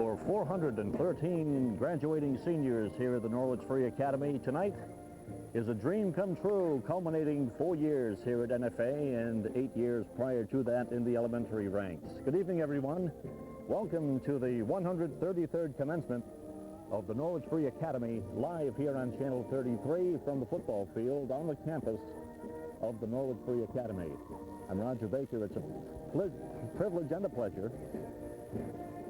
for 413 graduating seniors here at the Norwich Free Academy. Tonight is a dream come true, culminating 4 years here at NFA and 8 years prior to that in the elementary ranks. Good evening, everyone. Welcome to the 133rd commencement of the Norwich Free Academy, live here on Channel 33 from the football field on the campus of the Norwich Free Academy. I'm Roger Baker. It's a privilege and a pleasure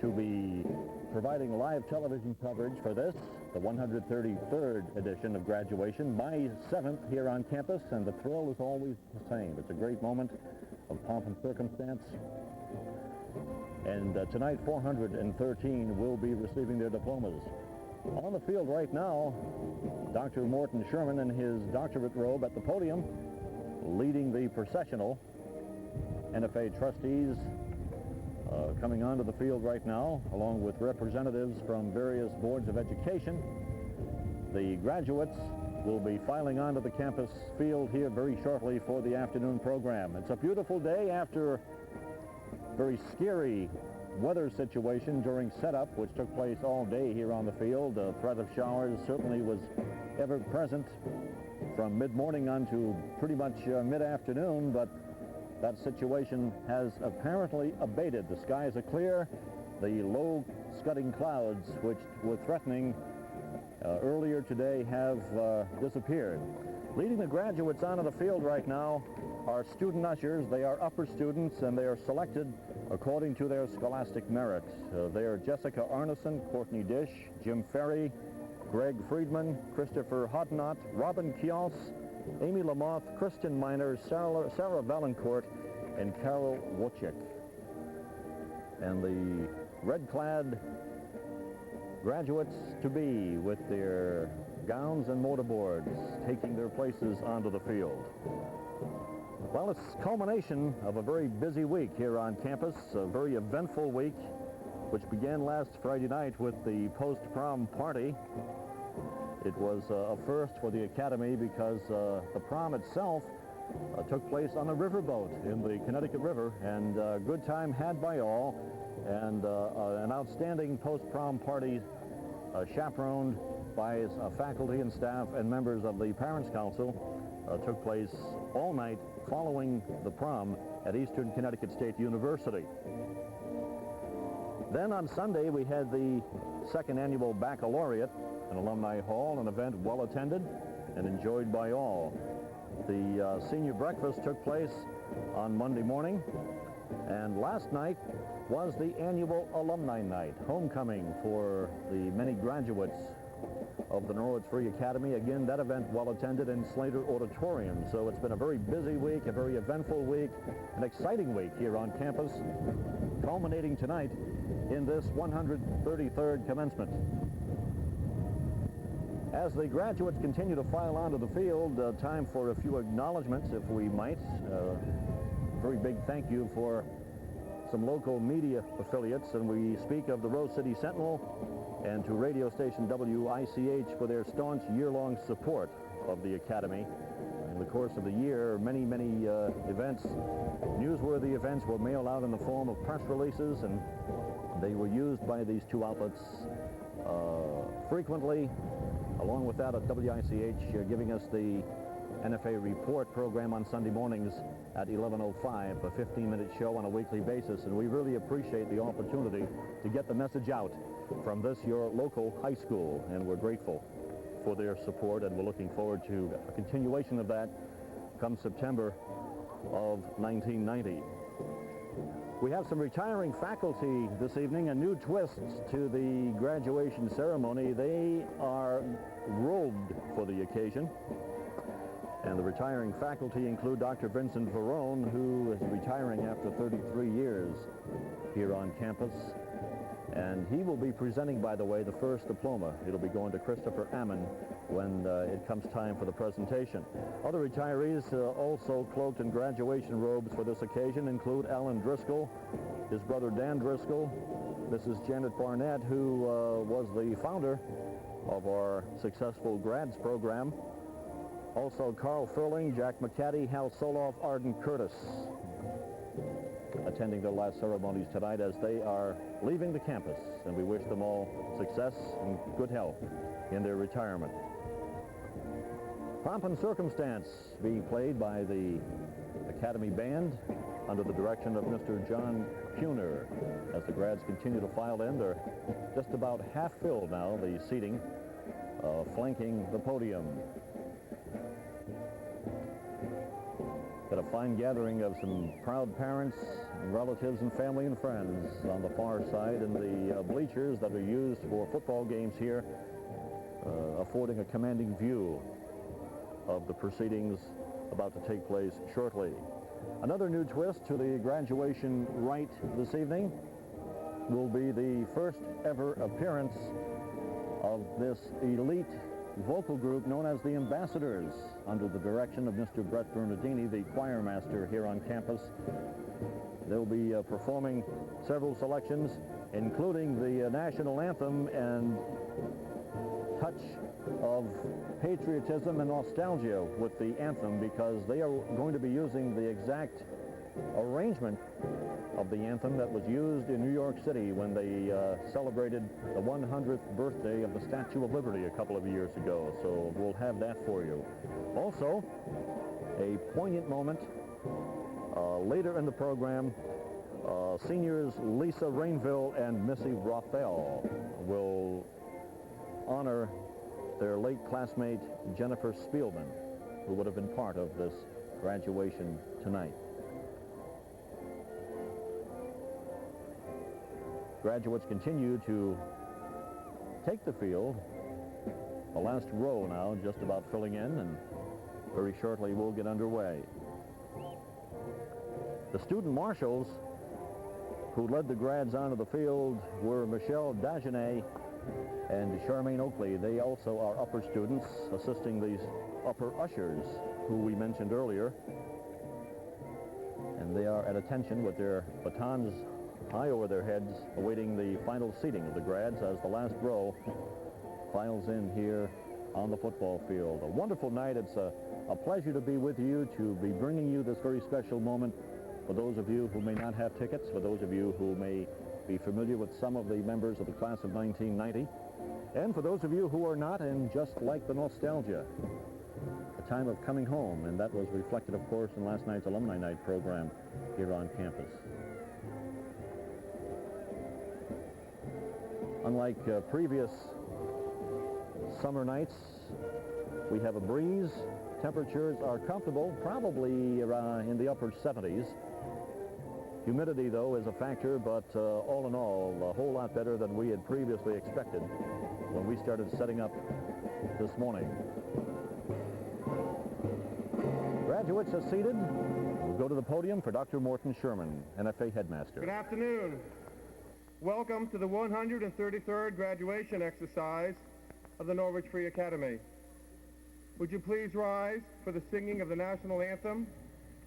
to be providing live television coverage for this, the 133rd edition of graduation, my 7th here on campus, and the thrill is always the same. It's a great moment of pomp and circumstance. And tonight, 413 will be receiving their diplomas. On the field right now, Dr. Morton Sherman in his doctorate robe at the podium, leading the processional. NFA trustees coming onto the field right now, along with representatives from various boards of education. The graduates will be filing onto the campus field here very shortly for the afternoon program. It's a beautiful day after a very scary weather situation during setup, which took place all day here on the field. The threat of showers certainly was ever present from mid-morning on to pretty much mid-afternoon, but that situation has apparently abated. The skies are clear. The low scudding clouds, which were threatening earlier today, have disappeared. Leading the graduates onto the field right now are student ushers. They are upper students, and they are selected according to their scholastic merit. They are Jessica Arneson, Courtney Dish, Jim Ferry, Greg Friedman, Christopher Hodnott, Robin Kios, Amy Lamoth, Kristen Miner, Sarah Valancourt, and Carol Wojcik. And the red-clad graduates to be with their gowns and motorboards taking their places onto the field. Well, it's culmination of a very busy week here on campus, a very eventful week, which began last Friday night with the post-prom party. It was a first for the Academy because the prom itself took place on a riverboat in the Connecticut River, and a good time had by all, and an outstanding post-prom party chaperoned by faculty and staff and members of the Parents' Council took place all night following the prom at Eastern Connecticut State University. Then on Sunday we had the second annual baccalaureate, an alumni hall, an event well attended and enjoyed by all. The senior breakfast took place on Monday morning, and last night was the annual alumni night, homecoming for the many graduates of the Norwich Free Academy. Again, that event well attended in Slater Auditorium. So it's been a very busy week, a very eventful week, an exciting week here on campus, culminating tonight in this 133rd commencement. As the graduates continue to file onto the field, time for a few acknowledgments, if we might. Very big thank you for some local media affiliates, and we speak of the Rose City Sentinel and to radio station WICH for their staunch year-long support of the Academy. In the course of the year, many events, newsworthy events, were mailed out in the form of press releases, and they were used by these two outlets frequently. Along with that, at WICH giving us the NFA report program on Sunday mornings at 11:05, a 15-minute show on a weekly basis, and we really appreciate the opportunity to get the message out from this, your local high school, and we're grateful for their support, and we're looking forward to a continuation of that come September of 1990. We have some retiring faculty this evening, a new twist to the graduation ceremony. They are robed for the occasion. And the retiring faculty include Dr. Vincent Verone, who is retiring after 33 years here on campus. And he will be presenting, by the way, the first diploma. It'll be going to Christopher Ammon when it comes time for the presentation. Other retirees also cloaked in graduation robes for this occasion include Alan Driscoll, his brother Dan Driscoll, Mrs. Janet Barnett, who was the founder of our successful grads program, also Carl Furling, Jack McCaddy, Hal Soloff, Arden Curtis. attending their last ceremonies tonight as they are leaving the campus, and we wish them all success and good health in their retirement. Pomp and Circumstance being played by the Academy Band under the direction of Mr. John Kuhner. As the grads continue to file in, they're just about half filled now, the seating flanking the podium. Got a fine gathering of some proud parents, and relatives, and family and friends on the far side, and the bleachers that are used for football games here, affording a commanding view of the proceedings about to take place shortly. Another new twist to the graduation rite this evening will be the first ever appearance of this elite vocal group known as the Ambassadors, under the direction of Mr. Brett Bernardini, the choir master here on campus. They'll be performing several selections, including the National Anthem and touch of patriotism and nostalgia with the anthem, because they are going to be using the exact arrangement of the anthem that was used in New York City when they celebrated the 100th birthday of the Statue of Liberty a couple of years ago. So we'll have that for you. Also, a poignant moment later in the program. Seniors Lisa Rainville and Missy Rothell will honor their late classmate Jennifer Spielman, who would have been part of this graduation tonight. Graduates continue to take the field. The last row now just about filling in, and very shortly we'll get underway. The student marshals who led the grads onto the field were Michelle Dagenet and Charmaine Oakley. They also are upper students assisting these upper ushers who we mentioned earlier. And they are at attention with their batons high over their heads, awaiting the final seating of the grads as the last row files in here on the football field. A wonderful night. It's a pleasure to be with you, to be bringing you this very special moment. For those of you who may not have tickets, for those of you who may be familiar with some of the members of the class of 1990, and for those of you who are not and just like the nostalgia, a time of coming home, and that was reflected, of course, in last night's Alumni Night program here on campus. Unlike previous summer nights, we have a breeze. Temperatures are comfortable, probably around in the upper 70s. Humidity, though, is a factor, but all in all, a whole lot better than we had previously expected when we started setting up this morning. Graduates are seated. We'll go to the podium for Dr. Morton Sherman, NFA headmaster. Good afternoon. Welcome to the 133rd graduation exercise of the Norwich Free Academy. Would you please rise for the singing of the National Anthem,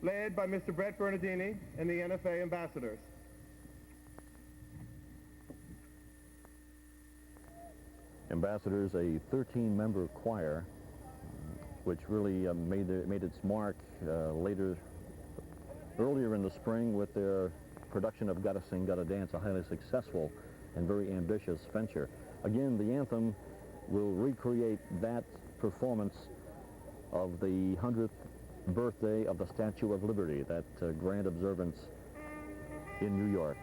led by Mr. Brett Bernardini and the NFA Ambassadors. Ambassadors, a 13-member choir, which really made its mark earlier in the spring with their production of Gotta Sing, Gotta Dance, a highly successful and very ambitious venture. Again, the anthem will recreate that performance of the 100th birthday of the Statue of Liberty, that grand observance in New York.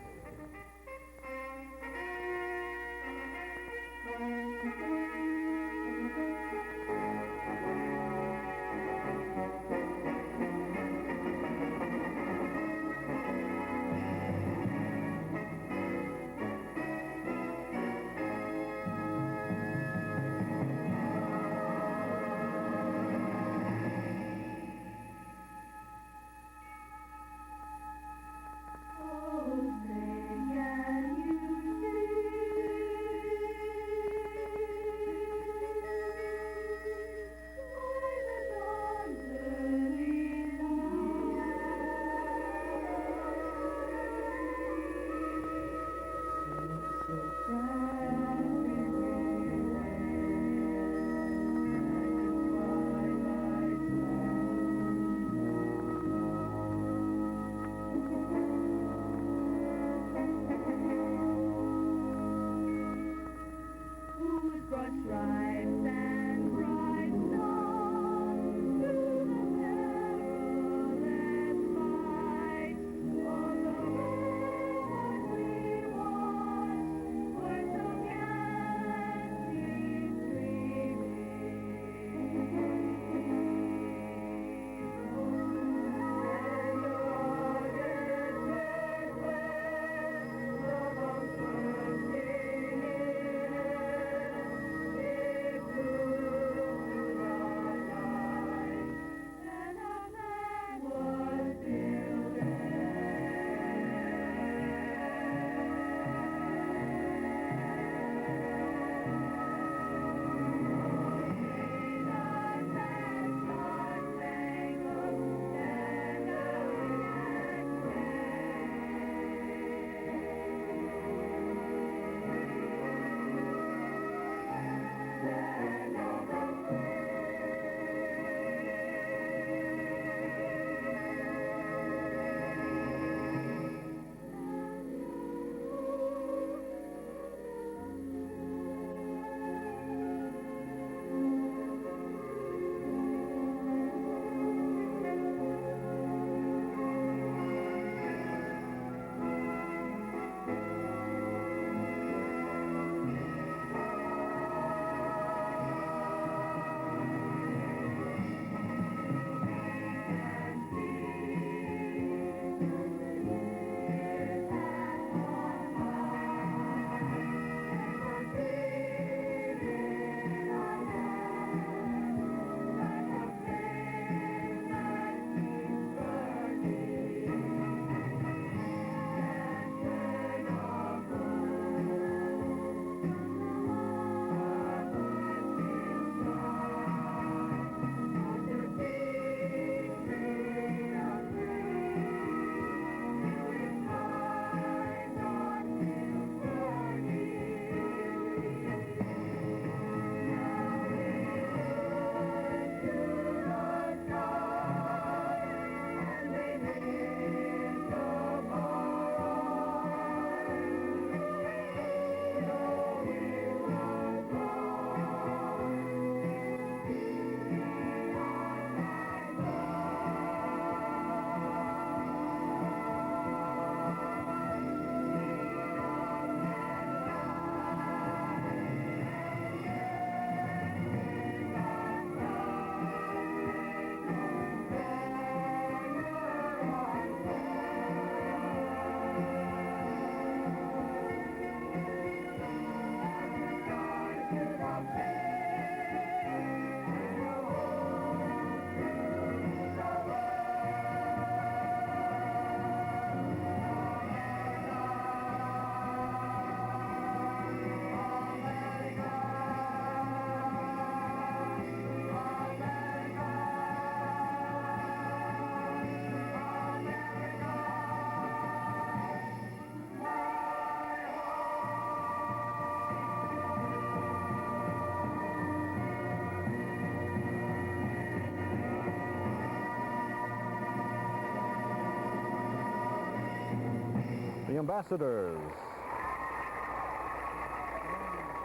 the ambassadors,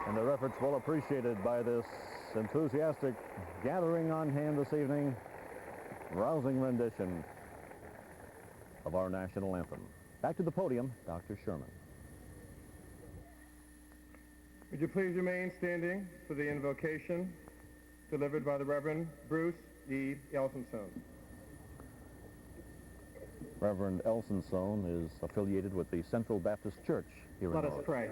and their efforts well appreciated by this enthusiastic gathering on hand this evening. Rousing rendition of our national anthem. Back to the podium, Dr. Sherman. Would you please remain standing for the invocation delivered by the Reverend Bruce E. Elsinson. Reverend Elsinson is affiliated with the Central Baptist Church here in Let us Norwich. pray.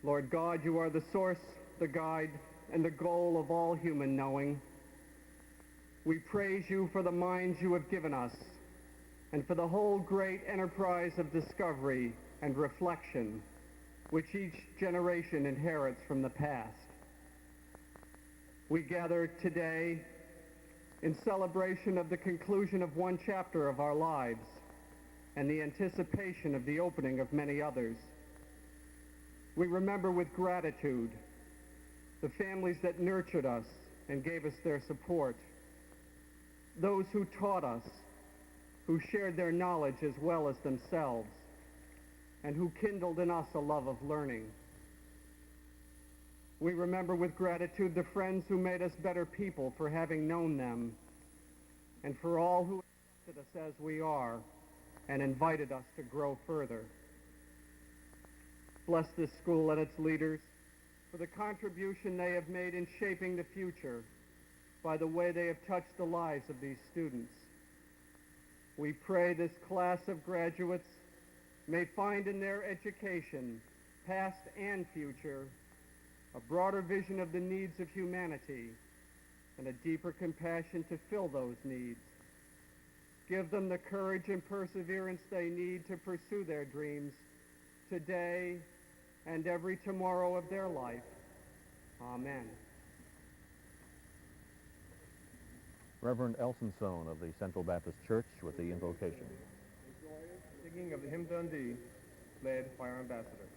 Lord God, you are the source, the guide, and the goal of all human knowing. We praise you for the minds you have given us and for the whole great enterprise of discovery and reflection which each generation inherits from the past. We gather today in celebration of the conclusion of one chapter of our lives and the anticipation of the opening of many others. We remember with gratitude the families that nurtured us and gave us their support, those who taught us, who shared their knowledge as well as themselves, and who kindled in us a love of learning. We remember with gratitude the friends who made us better people for having known them, and for all who accepted us as we are and invited us to grow further. Bless this school and its leaders for the contribution they have made in shaping the future by the way they have touched the lives of these students. We pray this class of graduates may find in their education, past and future, a broader vision of the needs of humanity and a deeper compassion to fill those needs. Give them the courage and perseverance they need to pursue their dreams today and every tomorrow of their life. Amen. Reverend Elsinson of the Central Baptist Church with the invocation. Singing of the Hymn Dundee, led by our ambassador.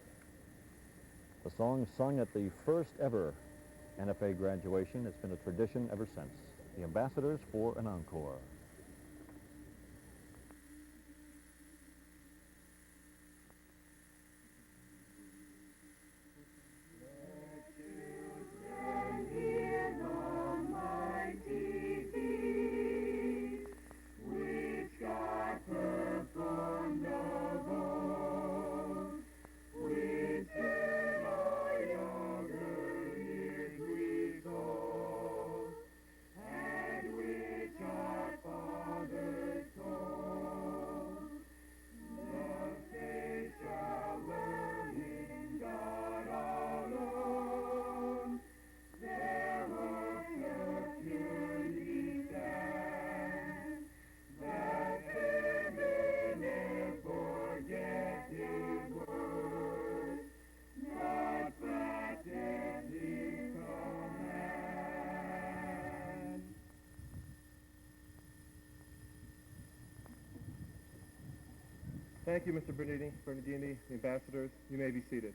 The song sung at the first ever NFA graduation. It's been a tradition ever since. The ambassadors for an encore. Thank you, Mr. Bernardini, the ambassadors. You may be seated.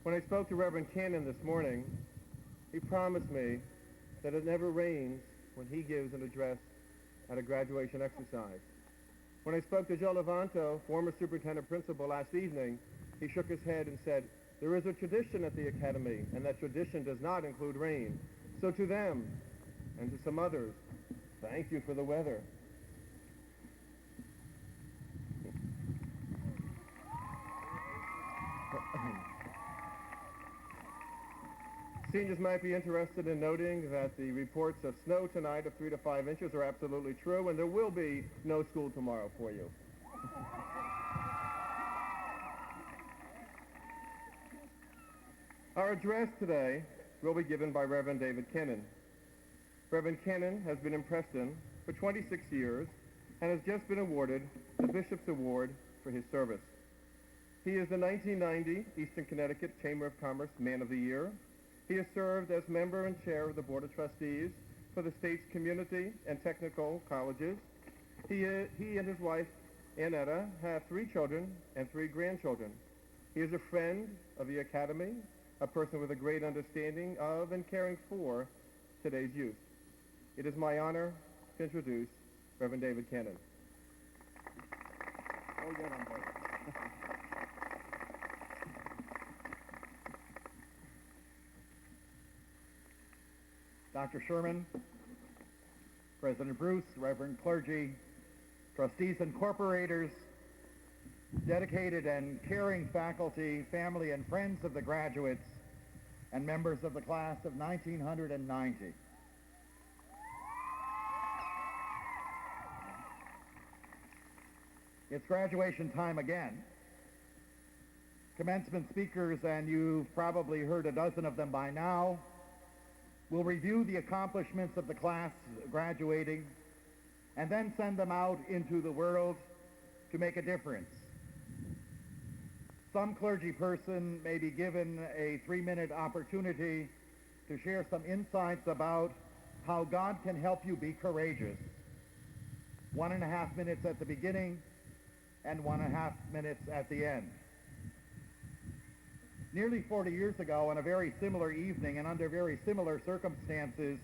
When I spoke to Reverend Kennon this morning, he promised me that it never rains when he gives an address at a graduation exercise. When I spoke to Joe Levanto, former superintendent principal, last evening, he shook his head and said, there is a tradition at the academy, and that tradition does not include rain. So to them, and to some others, thank you for the weather. Seniors might be interested in noting that the reports of snow tonight of 3 to 5 inches are absolutely true, and there will be no school tomorrow for you. Our address today will be given by Reverend David Kennon. Reverend Kennon has been in Preston for 26 years and has just been awarded the Bishop's Award for his service. He is the 1990 Eastern Connecticut Chamber of Commerce Man of the Year, He has served as member and chair of the Board of Trustees for the state's community and technical colleges. He and his wife, Annetta, have 3 children and 3 grandchildren. He is a friend of the Academy, a person with a great understanding of and caring for today's youth. It is my honor to introduce Reverend David Kennon. Dr. Sherman, President Bruce, Reverend clergy, trustees and corporators, dedicated and caring faculty, family and friends of the graduates, and members of the class of 1990. It's graduation time again. Commencement speakers, and you've probably heard a dozen of them by now, will review the accomplishments of the class graduating and then send them out into the world to make a difference. Some clergy person may be given a 3-minute opportunity to share some insights about how God can help you be courageous. 1.5 minutes at the beginning and 1.5 minutes at the end. Nearly 40 years ago, on a very similar evening and under very similar circumstances,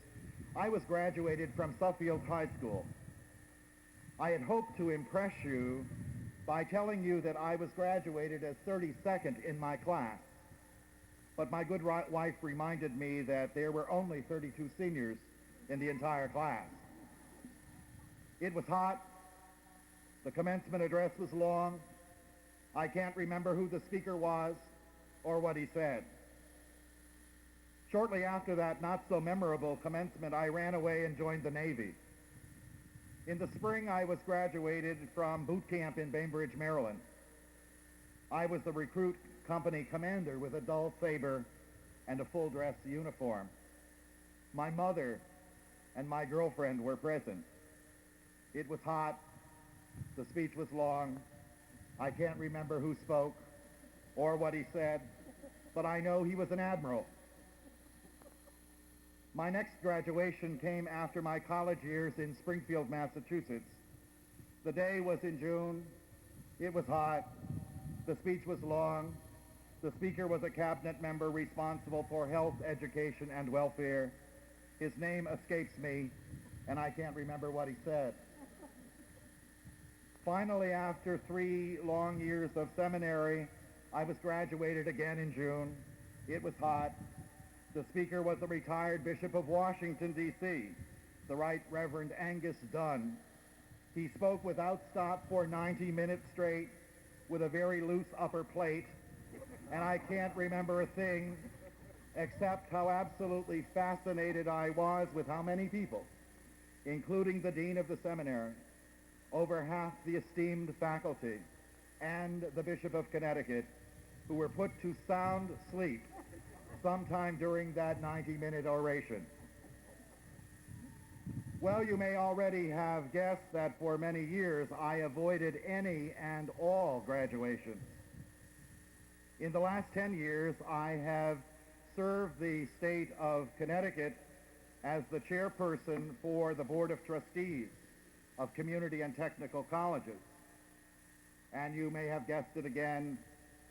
I was graduated from Suffield High School. I had hoped to impress you by telling you that I was graduated as 32nd in my class. But my good wife reminded me that there were only 32 seniors in the entire class. It was hot. The commencement address was long. I can't remember who the speaker was or what he said. Shortly after that not-so-memorable commencement, I ran away and joined the Navy. In the spring, I was graduated from boot camp in Bainbridge, Maryland. I was the recruit company commander with a dull saber and a full-dress uniform. My mother and my girlfriend were present. It was hot. The speech was long. I can't remember who spoke or what he said, but I know he was an admiral. My next graduation came after my college years in Springfield, Massachusetts. The day was in June. It was hot. The speech was long. The speaker was a cabinet member responsible for health, education, and welfare. His name escapes me, and I can't remember what he said. Finally, after 3 long years of seminary, I was graduated again in June. It was hot. The speaker was the retired Bishop of Washington, D.C., the Right Reverend Angus Dunn. He spoke without stop for 90 minutes straight with a very loose upper plate, and I can't remember a thing except how absolutely fascinated I was with how many people, including the dean of the seminary, over half the esteemed faculty, and the Bishop of Connecticut, who were put to sound sleep sometime during that 90-minute oration. Well, you may already have guessed that for many years I avoided any and all graduations. In the last 10 years, I have served the state of Connecticut as the chairperson for the Board of Trustees of Community and Technical Colleges. And you may have guessed it again,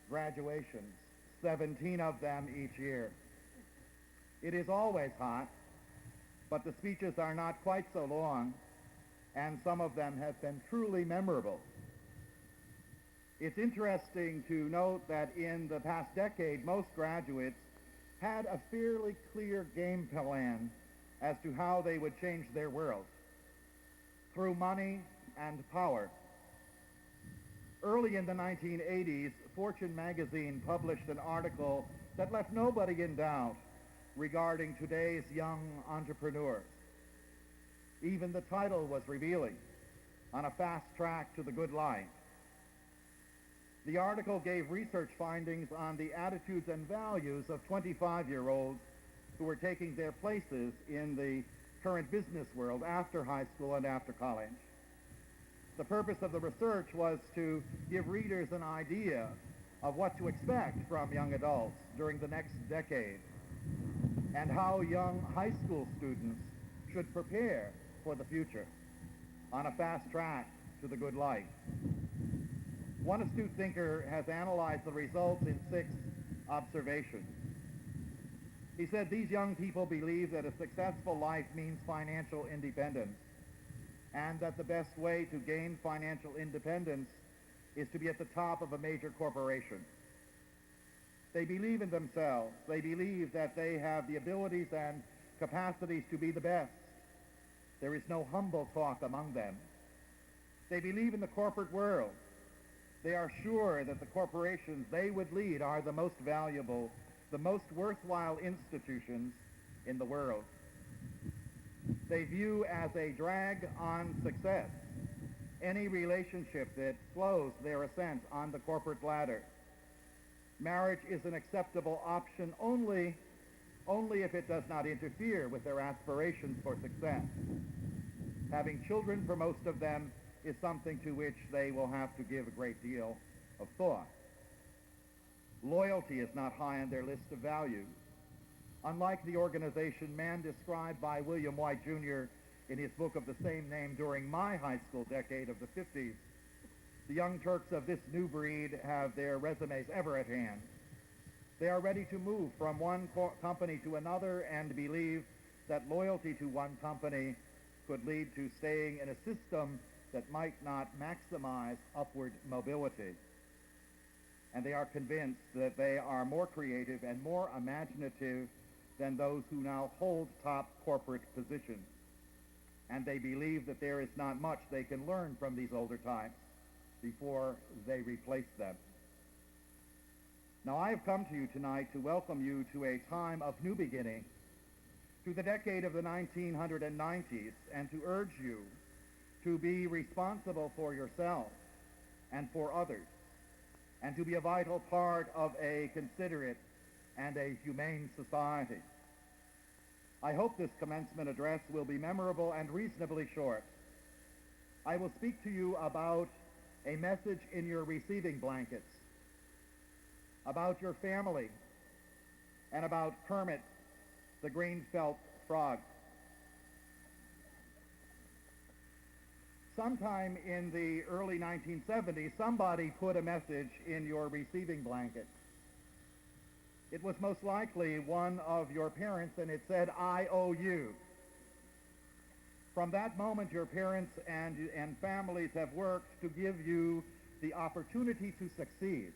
graduations, 17 of them each year. It is always hot, but the speeches are not quite so long, and some of them have been truly memorable. It's interesting to note that in the past decade, most graduates had a fairly clear game plan as to how they would change their world through money and power. Early in the 1980s, Fortune magazine published an article that left nobody in doubt regarding today's young entrepreneurs. Even the title was revealing, On a Fast Track to the Good Life. The article gave research findings on the attitudes and values of 25-year-olds who were taking their places in the current business world after high school and after college. The purpose of the research was to give readers an idea of what to expect from young adults during the next decade. and how young high school students should prepare for the future on a fast track to the good life. One astute thinker has analyzed the results in 6 observations. He said these young people believe that a successful life means financial independence, and that the best way to gain financial independence is to be at the top of a major corporation. They believe in themselves. They believe that they have the abilities and capacities to be the best. There is no humble talk among them. They believe in the corporate world. They are sure that the corporations they would lead are the most valuable, the most worthwhile institutions in the world. They view as a drag on success any relationship that slows their ascent on the corporate ladder. Marriage is an acceptable option only if it does not interfere with their aspirations for success. Having children for most of them is something to which they will have to give a great deal of thought. Loyalty is not high on their list of values. Unlike the organization man described by William White Jr. in his book of the same name during my high school decade of the 50s, the Young Turks of this new breed have their resumes ever at hand. They are ready to move from one company to another and believe that loyalty to one company could lead to staying in a system that might not maximize upward mobility. And they are convinced that they are more creative and more imaginative than those who now hold top corporate positions. And they believe that there is not much they can learn from these older types before they replace them. Now, I have come to you tonight to welcome you to a time of new beginning, to the decade of the 1990s, and to urge you to be responsible for yourself and for others, and to be a vital part of a considerate and a humane society. I hope this commencement address will be memorable and reasonably short. I will speak to you about a message in your receiving blankets, about your family, and about Kermit, the green felt frog. Sometime in the early 1970s, somebody put a message in your receiving blanket. It was most likely one of your parents, and it said, "I owe you." From that moment, your parents and families have worked to give you the opportunity to succeed.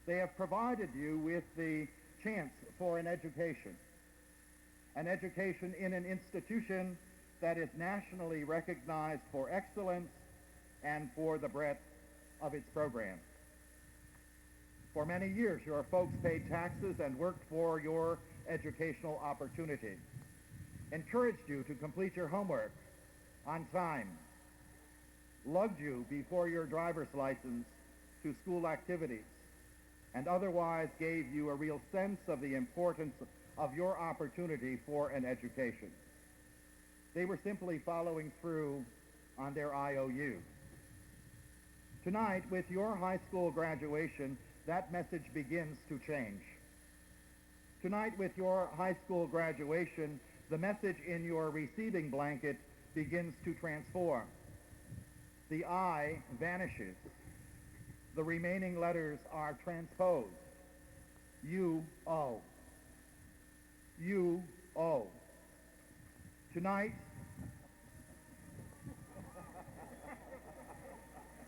They have provided you with the chance for an education in an institution that is nationally recognized for excellence and for the breadth of its program. For many years, your folks paid taxes and worked for your educational opportunity, encouraged you to complete your homework on time, lugged you before your driver's license to school activities, and otherwise gave you a real sense of the importance of your opportunity for an education. They were simply following through on their IOU. Tonight, with your high school graduation, that message begins to change. Tonight, with your high school graduation, the message in your receiving blanket begins to transform. The I vanishes. The remaining letters are transposed. You owe. You owe. Tonight,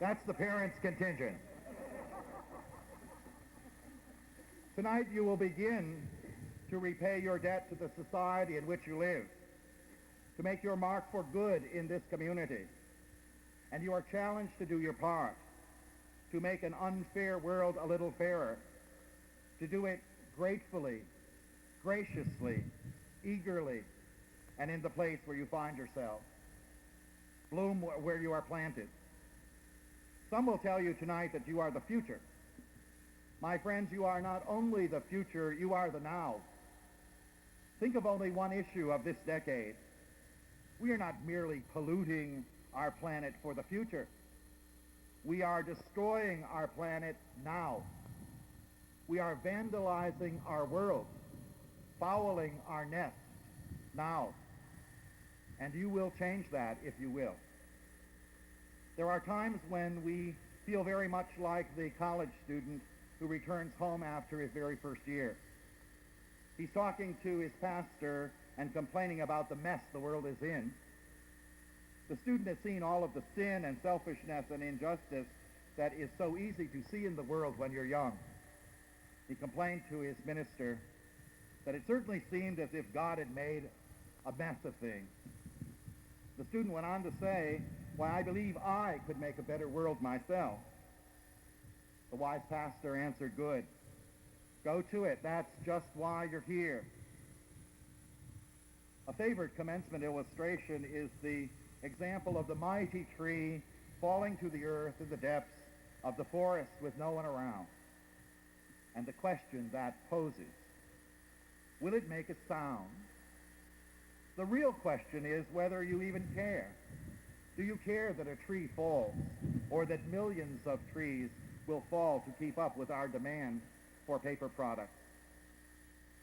that's the parents' contingent. Tonight you will begin to repay your debt to the society in which you live, to make your mark for good in this community. And you are challenged to do your part, to make an unfair world a little fairer, to do it gratefully, graciously, eagerly, and in the place where you find yourself. Bloom where you are planted. Some will tell you tonight that you are the future. My friends, you are not only the future, you are the now. Think of only one issue of this decade. We are not merely polluting our planet for the future. We are destroying our planet now. We are vandalizing our world. fouling our nests now. And you will change that if you will. There are times when we feel very much like the college student who returns home after his very first year. He's talking to his pastor and complaining about the mess the world is in. The student has seen all of the sin and selfishness and injustice that is so easy to see in the world when you're young. He complained to his minister that it certainly seemed as if God had made a mess of things. The student went on to say, "Why, I believe I could make a better world myself." The wise pastor answered, "Good. Go to it. That's just why you're here." A favorite commencement illustration is the example of the mighty tree falling to the earth in the depths of the forest with no one around. And the question that poses, will it make a sound? The real question is whether you even care. Do you care that a tree falls, or that millions of trees will fall to keep up with our demand for paper products?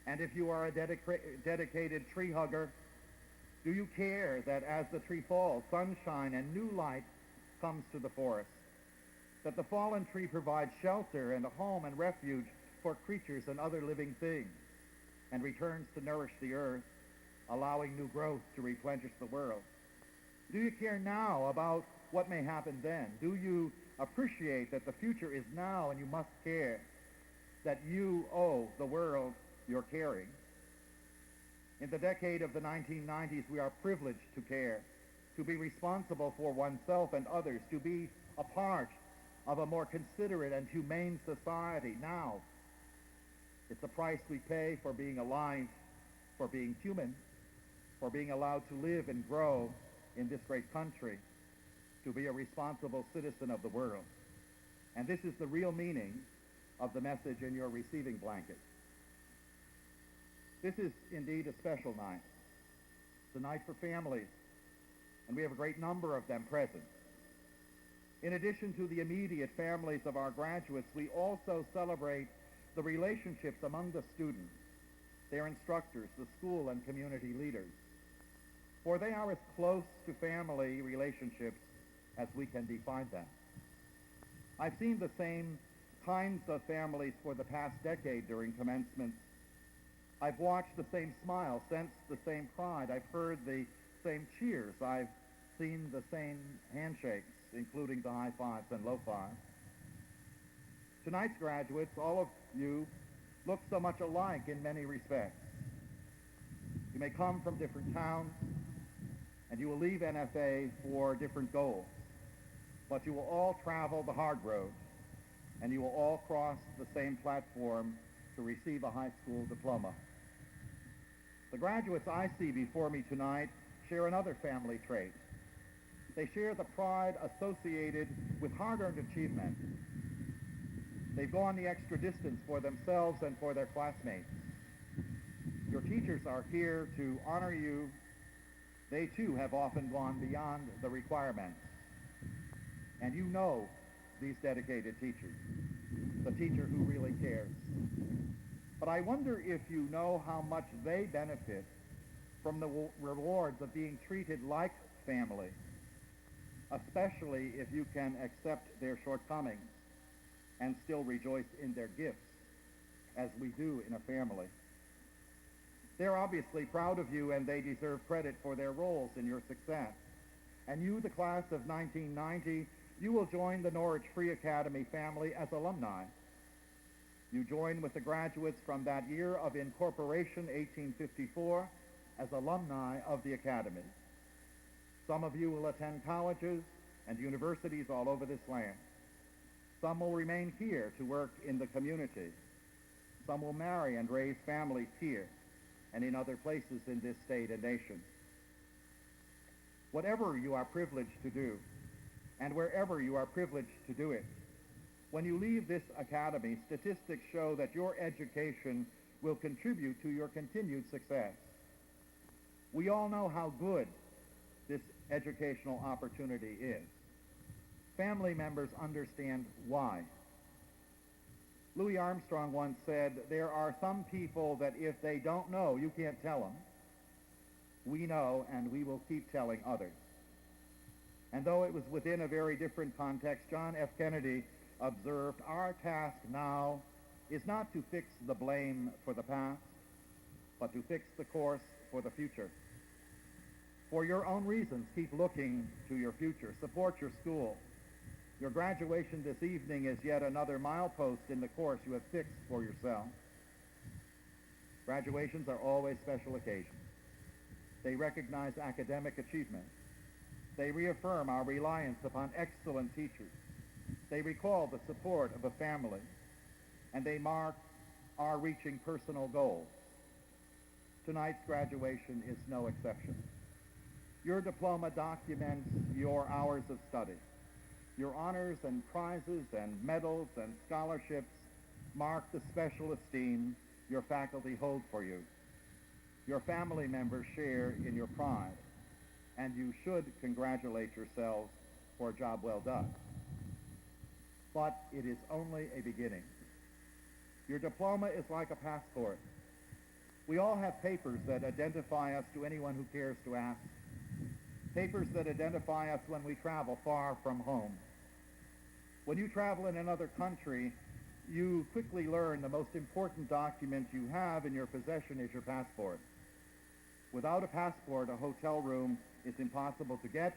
And if you are a dedicated tree hugger, do you care that as the tree falls, sunshine and new light comes to the forest? That the fallen tree provides shelter and a home and refuge for creatures and other living things, and returns to nourish the earth, allowing new growth to replenish the world? Do you care now about what may happen then? Do you appreciate that the future is now and you must care, that you owe the world your caring? In the decade of the 1990s, we are privileged to care, to be responsible for oneself and others, to be a part of a more considerate and humane society. Now, it's the price we pay for being alive, for being human, for being allowed to live and grow in this great country, to be a responsible citizen of the world. And this is the real meaning of the message in your receiving blanket. This is indeed a special night. It's a night for families, and we have a great number of them present. In addition to the immediate families of our graduates, we also celebrate the relationships among the students, their instructors, the school and community leaders, for they are as close to family relationships as we can define them. I've seen the same kinds of families for the past decade during commencements. I've watched the same smile, sensed the same pride. I've heard the same cheers. I've seen the same handshakes, including the high fives and low fives. Tonight's graduates, all of you, look so much alike in many respects. You may come from different towns, and you will leave NFA for different goals, but you will all travel the hard road, and you will all cross the same platform to receive a high school diploma. The graduates I see before me tonight share another family trait. They share the pride associated with hard-earned achievement. They've gone the extra distance for themselves and for their classmates. Your teachers are here to honor you. They too have often gone beyond the requirements. And you know these dedicated teachers, the teacher who really cares. But I wonder if you know how much they benefit from the rewards of being treated like family, especially if you can accept their shortcomings and still rejoice in their gifts, as we do in a family. They're obviously proud of you, and they deserve credit for their roles in your success. And you, the class of 1990, you will join the Norwich Free Academy family as alumni. You join with the graduates from that year of incorporation, 1854, as alumni of the Academy. Some of you will attend colleges and universities all over this land. Some will remain here to work in the community. Some will marry and raise families here and in other places in this state and nation. Whatever you are privileged to do, and wherever you are privileged to do it, when you leave this academy, statistics show that your education will contribute to your continued success. We all know how good this educational opportunity is. Family members understand why. Louis Armstrong once said, there are some people that if they don't know, you can't tell them. We know, and we will keep telling others. And though it was within a very different context, John F. Kennedy observed, our task now is not to fix the blame for the past, but to fix the course for the future. For your own reasons, keep looking to your future. Support your school. Your graduation this evening is yet another milepost in the course you have fixed for yourself. Graduations are always special occasions. They recognize academic achievement. They reaffirm our reliance upon excellent teachers. They recall the support of a family. And they mark our reaching personal goals. Tonight's graduation is no exception. Your diploma documents your hours of study. Your honors and prizes and medals and scholarships mark the special esteem your faculty hold for you. Your family members share in your pride, and you should congratulate yourselves for a job well done. But it is only a beginning. Your diploma is like a passport. We all have papers that identify us to anyone who cares to ask. Papers that identify us when we travel far from home. When you travel in another country, you quickly learn the most important document you have in your possession is your passport. Without a passport, a hotel room is impossible to get,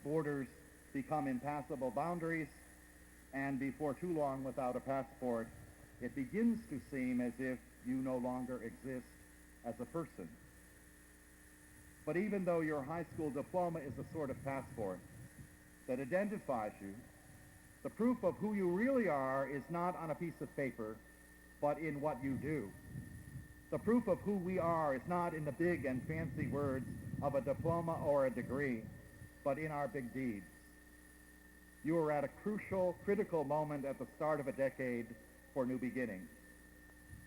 borders become impassable boundaries, and before too long, without a passport, it begins to seem as if you no longer exist as a person. But even though your high school diploma is a sort of passport that identifies you, the proof of who you really are is not on a piece of paper, but in what you do. The proof of who we are is not in the big and fancy words of a diploma or a degree, but in our big deeds. You are at a crucial, critical moment at the start of a decade for new beginnings.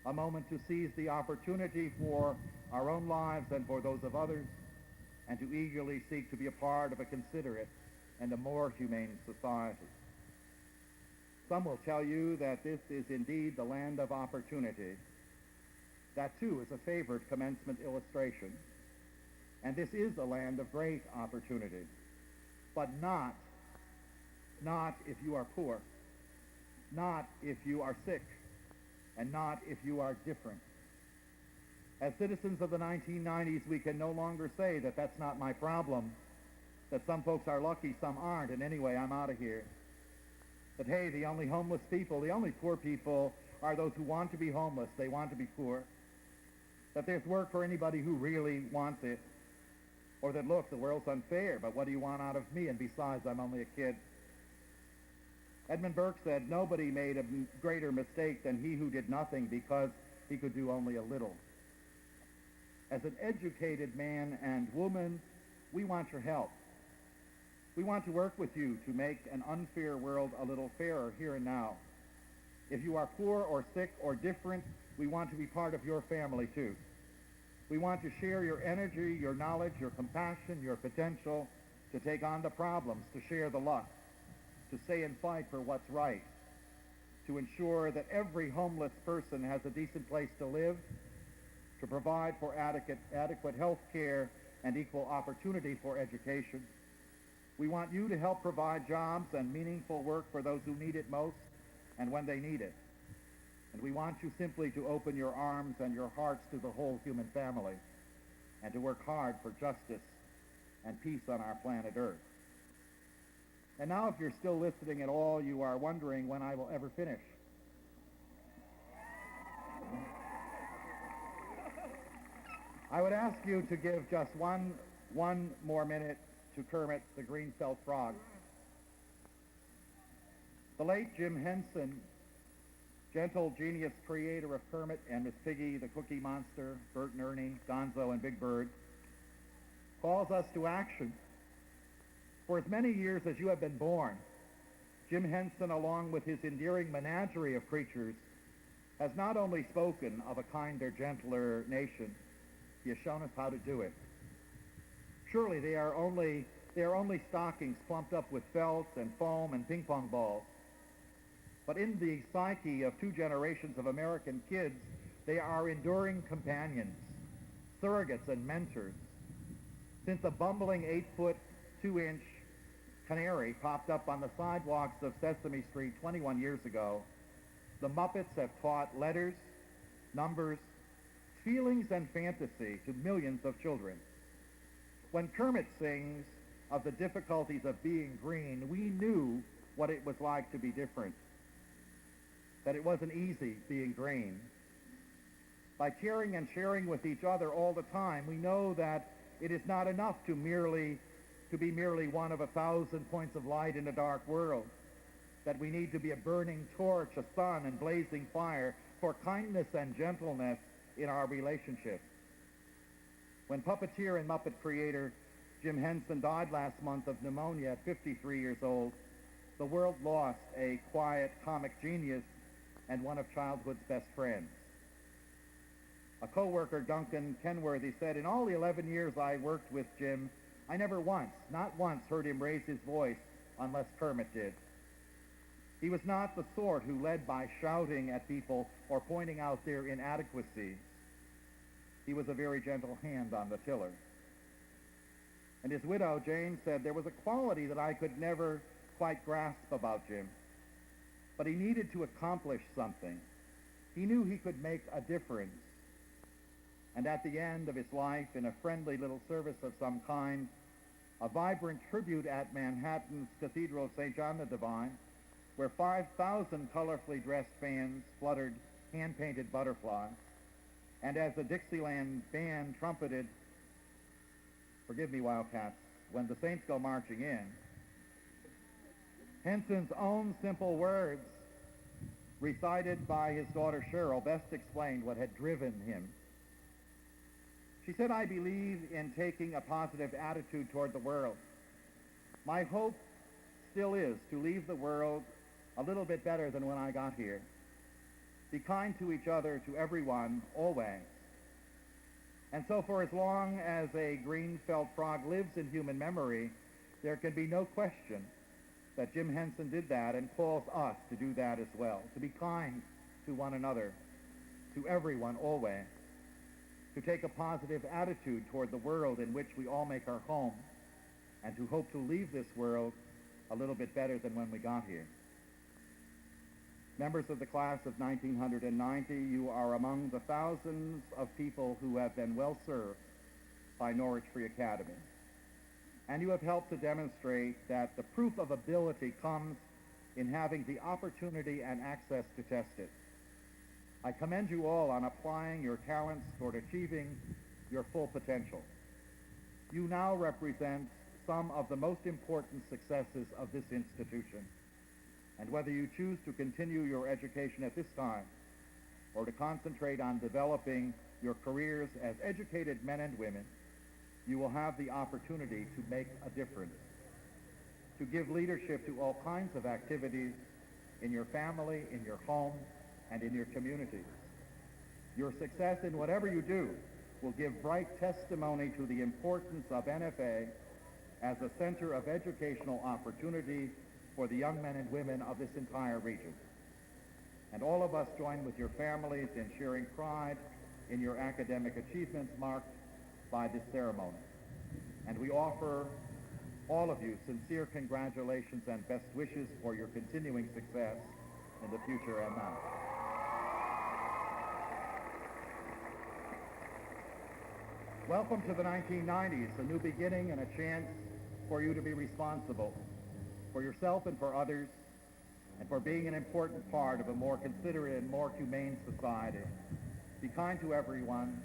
A moment to seize the opportunity for our own lives and for those of others, and to eagerly seek to be a part of a considerate and a more humane society. Some will tell you that this is indeed the land of opportunity. That too is a favorite commencement illustration. And this is a land of great opportunity. But not if you are poor, not if you are sick, and not if you are different. As citizens of the 1990s, we can no longer say that that's not my problem, that some folks are lucky, some aren't, and anyway, I'm out of here. That, hey, the only homeless people, the only poor people are those who want to be homeless, they want to be poor. That there's work for anybody who really wants it. Or that, look, the world's unfair, but what do you want out of me? And besides, I'm only a kid. Edmund Burke said, nobody made a greater mistake than he who did nothing because he could do only a little. As an educated man and woman, we want your help. We want to work with you to make an unfair world a little fairer here and now. If you are poor or sick or different, we want to be part of your family too. We want to share your energy, your knowledge, your compassion, your potential to take on the problems, to share the luck, to say and fight for what's right, to ensure that every homeless person has a decent place to live, to provide for adequate health care and equal opportunity for education. We want you to help provide jobs and meaningful work for those who need it most and when they need it. And we want you simply to open your arms and your hearts to the whole human family and to work hard for justice and peace on our planet Earth. And now, if you're still listening at all, you are wondering when I will ever finish. I would ask you to give just one more minute to Kermit the Green-Felt Frog. The late Jim Henson, gentle genius creator of Kermit and Miss Piggy, the Cookie Monster, Bert and Ernie, Gonzo, and Big Bird, calls us to action. For as many years as you have been born, Jim Henson, along with his endearing menagerie of creatures, has not only spoken of a kinder, gentler nation, he has shown us how to do it. Surely they are only stockings plumped up with felt and foam and ping pong balls. But in the psyche of two generations of American kids, they are enduring companions, surrogates and mentors. Since a bumbling 8-foot, 2-inch canary popped up on the sidewalks of Sesame Street 21 years ago, the Muppets have taught letters, numbers, feelings, and fantasy to millions of children. When Kermit sings of the difficulties of being green, we knew what it was like to be different, that it wasn't easy being green. By caring and sharing with each other all the time, we know that it is not enough to be merely one of 1,000 points of light in a dark world, that we need to be a burning torch, a sun and blazing fire for kindness and gentleness in our relationships. When puppeteer and Muppet creator Jim Henson died last month of pneumonia at 53 years old, the world lost a quiet comic genius and one of childhood's best friends. A co-worker, Duncan Kenworthy, said, "In all the 11 years I worked with Jim, I never once, not once, heard him raise his voice unless Kermit did. He was not the sort who led by shouting at people or pointing out their inadequacies. He was a very gentle hand on the tiller." And his widow, Jane, said, "There was a quality that I could never quite grasp about Jim, but he needed to accomplish something. He knew he could make a difference. And at the end of his life, in a friendly little service of some kind, a vibrant tribute at Manhattan's Cathedral of St. John the Divine, where 5,000 colorfully dressed fans fluttered hand-painted butterflies, and as the Dixieland band trumpeted, 'Forgive me, Wildcats,' when the Saints go marching in, Henson's own simple words, recited by his daughter Cheryl, best explained what had driven him. She said, "I believe in taking a positive attitude toward the world. My hope still is to leave the world a little bit better than when I got here. Be kind to each other, to everyone, always. And so for as long as a green felt frog lives in human memory, there can be no question that Jim Henson did that and calls us to do that as well, to be kind to one another, to everyone, always, to take a positive attitude toward the world in which we all make our home, and to hope to leave this world a little bit better than when we got here." Members of the class of 1990, you are among the thousands of people who have been well served by Norwich Free Academy. And you have helped to demonstrate that the proof of ability comes in having the opportunity and access to test it. I commend you all on applying your talents toward achieving your full potential. You now represent some of the most important successes of this institution. And whether you choose to continue your education at this time or to concentrate on developing your careers as educated men and women, you will have the opportunity to make a difference, to give leadership to all kinds of activities in your family, in your home, and in your communities. Your success in whatever you do will give bright testimony to the importance of NFA as a center of educational opportunity for the young men and women of this entire region. And all of us join with your families in sharing pride in your academic achievements marked by this ceremony. And we offer all of you sincere congratulations and best wishes for your continuing success in the future and now. Welcome to the 1990s, a new beginning and a chance for you to be responsible for yourself and for others, and for being an important part of a more considerate and more humane society. Be kind to everyone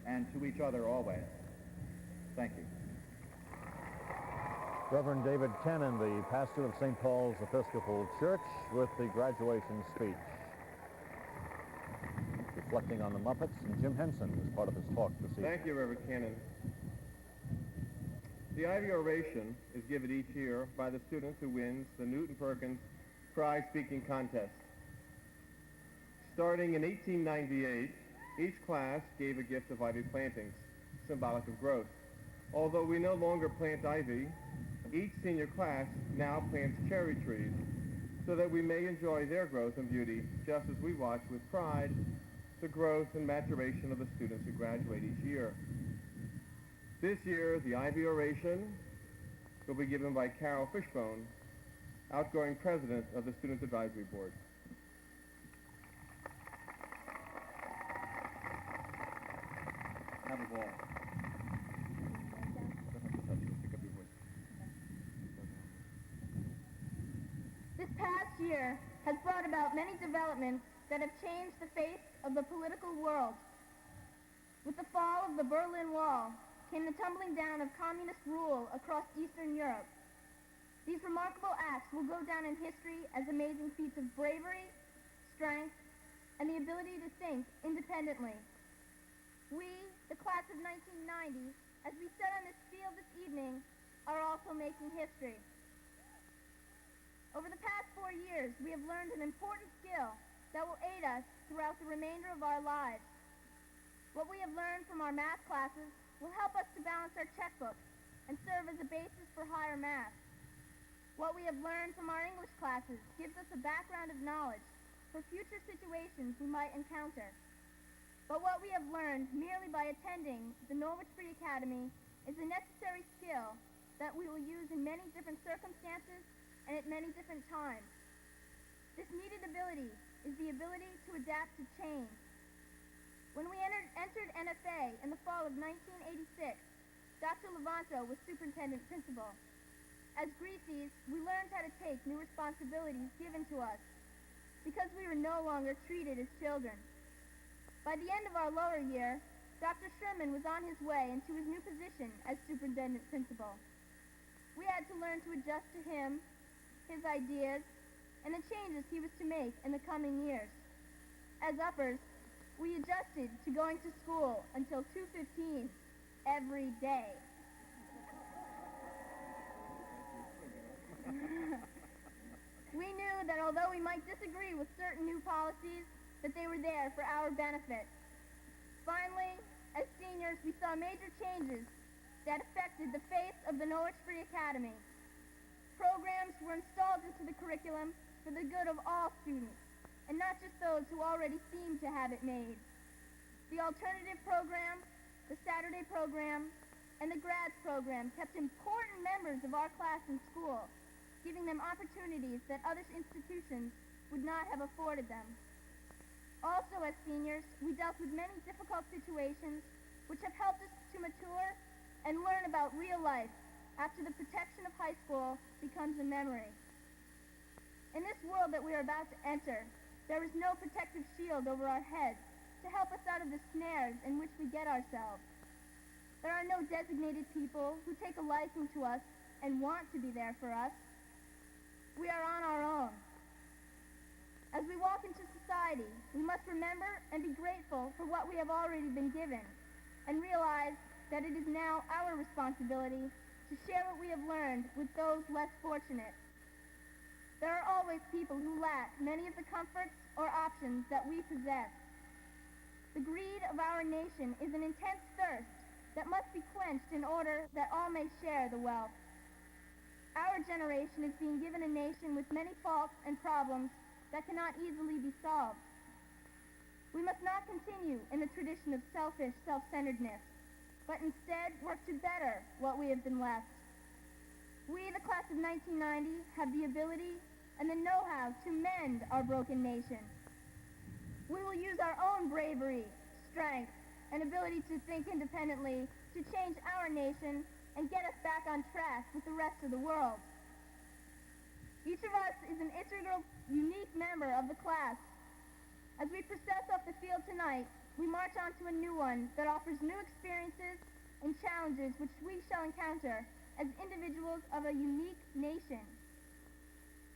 and to each other always. Thank you. Reverend David Kennon, the pastor of St. Paul's Episcopal Church, with the graduation speech. Reflecting on the Muppets, and Jim Henson as part of his talk this evening. Thank you, Reverend Kennon. The Ivy Oration is given each year by the student who wins the Newton Perkins Prize Speaking Contest. Starting in 1898, each class gave a gift of ivy plantings, symbolic of growth. Although we no longer plant ivy, each senior class now plants cherry trees, so that we may enjoy their growth and beauty, just as we watch with pride the growth and maturation of the students who graduate each year. This year, the Ivy Oration will be given by Carol Fishbone, outgoing president of the Student Advisory Board. Have a ball. This past year has brought about many developments that have changed the face of the political world. With the fall of the Berlin Wall came the tumbling down of communist rule across Eastern Europe. These remarkable acts will go down in history as amazing feats of bravery, strength, and the ability to think independently. We, the class of 1990, as we sit on this field this evening, are also making history. Over the past 4 years, we have learned an important skill that will aid us throughout the remainder of our lives. What we have learned from our math classes will help us to balance our checkbooks and serve as a basis for higher math. What we have learned from our English classes gives us a background of knowledge for future situations we might encounter. But what we have learned merely by attending the Norwich Free Academy is a necessary skill that we will use in many different circumstances and at many different times. This needed ability is the ability to adapt to change. When we entered NFA in the fall of 1986, Dr. Levanto was superintendent principal. As Greasies, we learned how to take new responsibilities given to us because we were no longer treated as children. By the end of our lower year, Dr. Sherman was on his way into his new position as superintendent principal. We had to learn to adjust to him, his ideas, and the changes he was to make in the coming years. As uppers, we adjusted to going to school until 2:15 every day. We knew that although we might disagree with certain new policies, that they were there for our benefit. Finally, as seniors, we saw major changes that affected the face of the Norwich Free Academy. Programs were installed into the curriculum for the good of all students, and not just those who already seemed to have it made. The alternative program, the Saturday program, and the grads program kept important members of our class in school, giving them opportunities that other institutions would not have afforded them. Also, as seniors, we dealt with many difficult situations which have helped us to mature and learn about real life after the protection of high school becomes a memory. In this world that we are about to enter, there is no protective shield over our heads to help us out of the snares in which we get ourselves. There are no designated people who take a liking to us and want to be there for us. We are on our own. As we walk into society, we must remember and be grateful for what we have already been given, and realize that it is now our responsibility to share what we have learned with those less fortunate. There are always people who lack many of the comforts or options that we possess. The greed of our nation is an intense thirst that must be quenched in order that all may share the wealth. Our generation is being given a nation with many faults and problems that cannot easily be solved. We must not continue in the tradition of selfish self-centeredness, but instead work to better what we have been left. We, the class of 1990, have the ability and the know-how to mend our broken nation. We will use our own bravery, strength, and ability to think independently to change our nation and get us back on track with the rest of the world. Each of us is an integral, unique member of the class. As we process off the field tonight, we march on to a new one that offers new experiences and challenges which we shall encounter as individuals of a unique nation.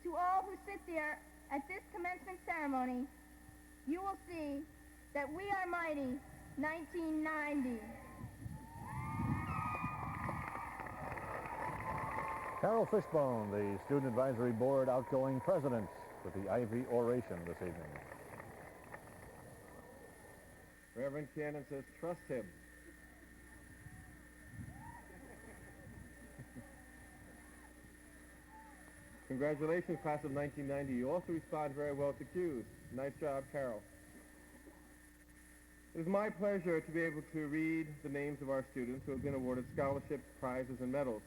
To all who sit there at this commencement ceremony, you will see that we are mighty 1990. Carol Fishbone, the Student Advisory Board outgoing president, with the Ivy Oration this evening. Reverend Kennon says, trust him. Congratulations, class of 1990. You also respond very well to cues. Nice job, Carol. It is my pleasure to be able to read the names of our students who have been awarded scholarships, prizes, and medals.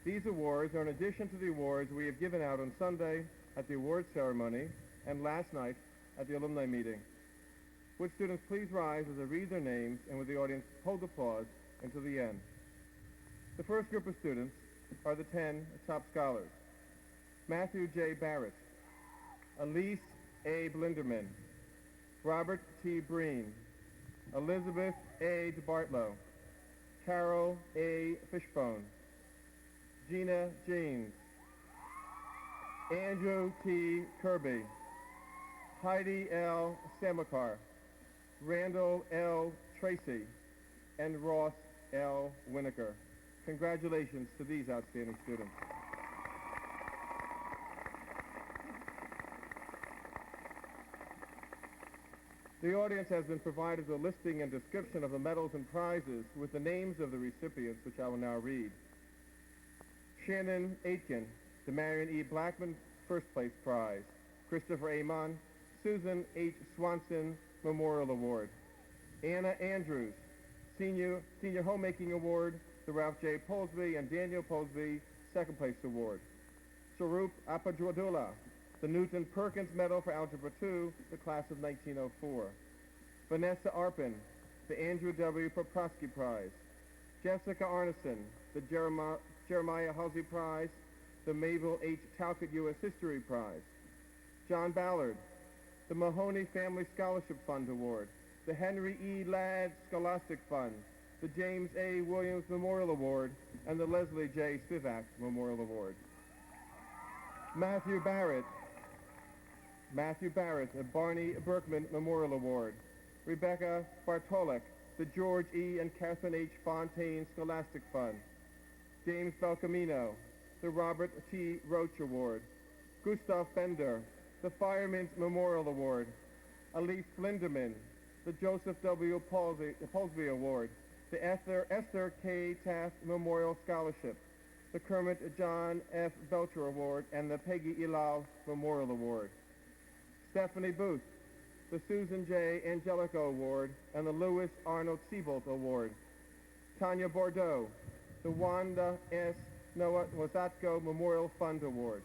These awards are in addition to the awards we have given out on Sunday at the awards ceremony and last night at the alumni meeting. Would students please rise as I read their names and would the audience hold applause until the end. The first group of students are the 10 top scholars. Matthew J. Barrett, Elise A. Blinderman, Robert T. Breen, Elizabeth A. DeBartlow, Carol A. Fishbone, Gina James, Andrew T. Kirby, Heidi L. Samakar, Randall L. Tracy, and Ross L. Winokur. Congratulations to these outstanding students. The audience has been provided a listing and description of the medals and prizes with the names of the recipients, which I will now read. Shannon Aitken, the Marion E. Blackman First Place Prize. Christopher A. Munn, Susan H. Swanson Memorial Award. Anna Andrews, Senior Homemaking Award, the Ralph J. Polsby and Daniel Polsby Second Place Award. Sarup Apadrodula, the Newton Perkins Medal for Algebra 2, the class of 1904. Vanessa Arpin, the Andrew W. Poprosky Prize. Jessica Arneson, the Jeremiah Halsey Prize, the Mabel H. Talcott U.S. History Prize. John Ballard, the Mahoney Family Scholarship Fund Award, the Henry E. Ladd Scholastic Fund, the James A. Williams Memorial Award, and the Leslie J. Spivak Memorial Award. Matthew Barrett, the Barney Berkman Memorial Award. Rebecca Bartolek, the George E. and Catherine H. Fontaine Scholastic Fund. James Belcamino, the Robert T. Roach Award. Gustav Bender, the Fireman's Memorial Award. Elise Lindemann, the Joseph W. Polsby Award. The Esther K. Taft Memorial Scholarship. The Kermit John F. Belcher Award, and the Peggy Elal Memorial Award. Stephanie Booth, the Susan J. Angelico Award, and the Louis Arnold Siebold Award. Tanya Bordeaux, the Wanda S. Noah Wasatko Memorial Fund Award.